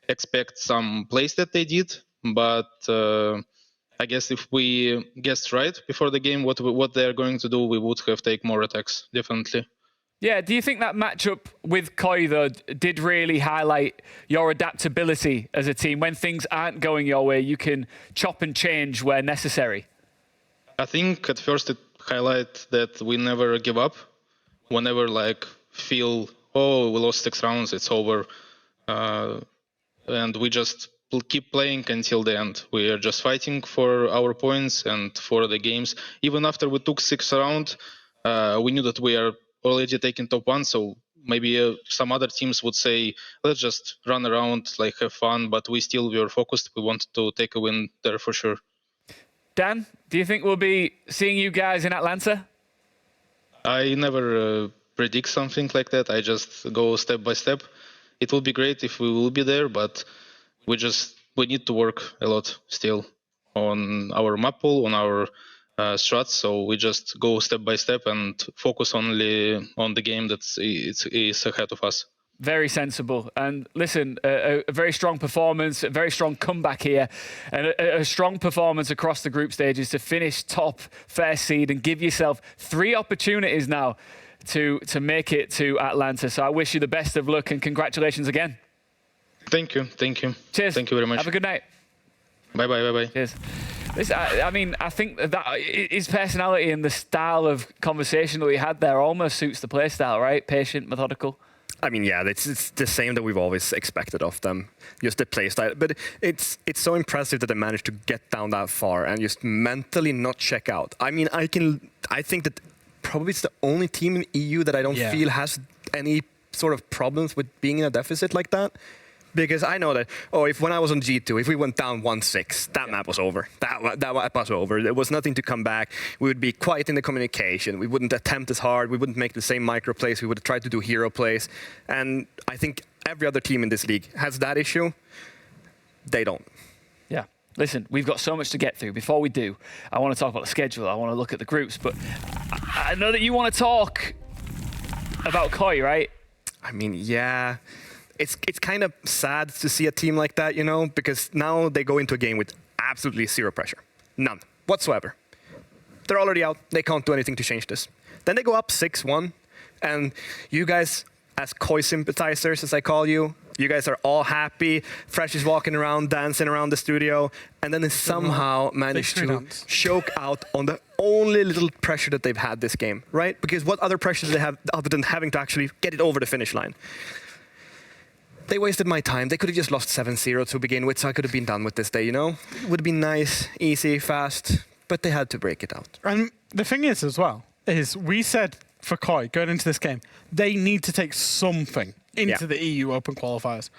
expect some plays that they did, but I guess if we guessed right before the game what they're going to do, we would have taken more attacks, definitely. Yeah, do you think that matchup with Koi, though, did really highlight your adaptability as a team? When things aren't going your way, you can chop and change where necessary. I think at first it highlighted that we never give up. Whenever feel, oh, we lost 6 rounds, it's over. And we just keep playing until the end. We are just fighting for our points and for the games. Even after we took 6 rounds, we knew that we are already taking top 1, so maybe some other teams would say, let's just run around, like have fun, but we were focused. We wanted to take a win there for sure. Dan, do you think we'll be seeing you guys in Atlanta? I never predict something like that. I just go step by step. It will be great if we will be there, but we need to work a lot still on our map pool, on our strats. So we just go step by step and focus only on the game that is ahead of us. Very sensible. And listen, a very strong performance, a very strong comeback here, and a strong performance across the group stages to finish top, first seed, and give yourself 3 opportunities now to make it to Atlanta. So I wish you the best of luck and congratulations again. Thank you. Cheers. Thank you very much. Have a good night. Bye. Cheers. Listen, I mean, I think that his personality and the style of conversation that we had there almost suits the play style, right? Patient, methodical. I mean, yeah, it's the same that we've always expected of them, just the play style. But it's so impressive that they managed to get down that far and just mentally not check out. I mean, I think that probably it's the only team in EU that I don't feel has any sort of problems with being in a deficit like that. Because I know that, if when I was on G2, if we went down 1-6, that map was over. That map was over. There was nothing to come back. We would be quiet in the communication. We wouldn't attempt as hard. We wouldn't make the same micro plays. We would try to do hero plays. And I think every other team in this league has that issue. They don't. Yeah. Listen, we've got so much to get through. Before we do, I want to talk about the schedule. I want to look at the groups. But I know that you want to talk about Koi, right? I mean, yeah. It's kind of sad to see a team like that, you know, because now they go into a game with absolutely zero pressure. None whatsoever. They're already out. They can't do anything to change this. Then they go up 6-1, and you guys, as Koi sympathizers, as I call you guys are all happy. Fresh is walking around, dancing around the studio, and then they somehow manage to choke out on the only little pressure that they've had this game, right? Because what other pressure do they have other than having to actually get it over the finish line? They wasted my time. They could have just lost 7-0 to begin with, so I could have been done with this day, you know? It would have been nice, easy, fast, but they had to break it out. And the thing is, as well, is we said for Koi, going into this game, they need to take something into the EU Open qualifiers.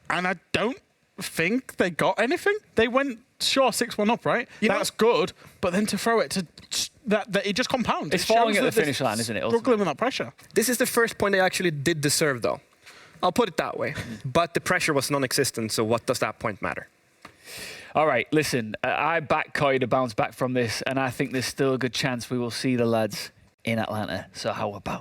And I don't think they got anything. They went, 6-1 up, right? That's good, but then to throw it to... That it just compounds. It's falling at the finish line, isn't it? Struggling with that pressure. This is the first point they actually did deserve, though. I'll put it that way. But the pressure was non-existent, so what does that point matter? All right, listen, I back Koi to bounce back from this, and I think there's still a good chance we will see the lads in Atlanta. So how about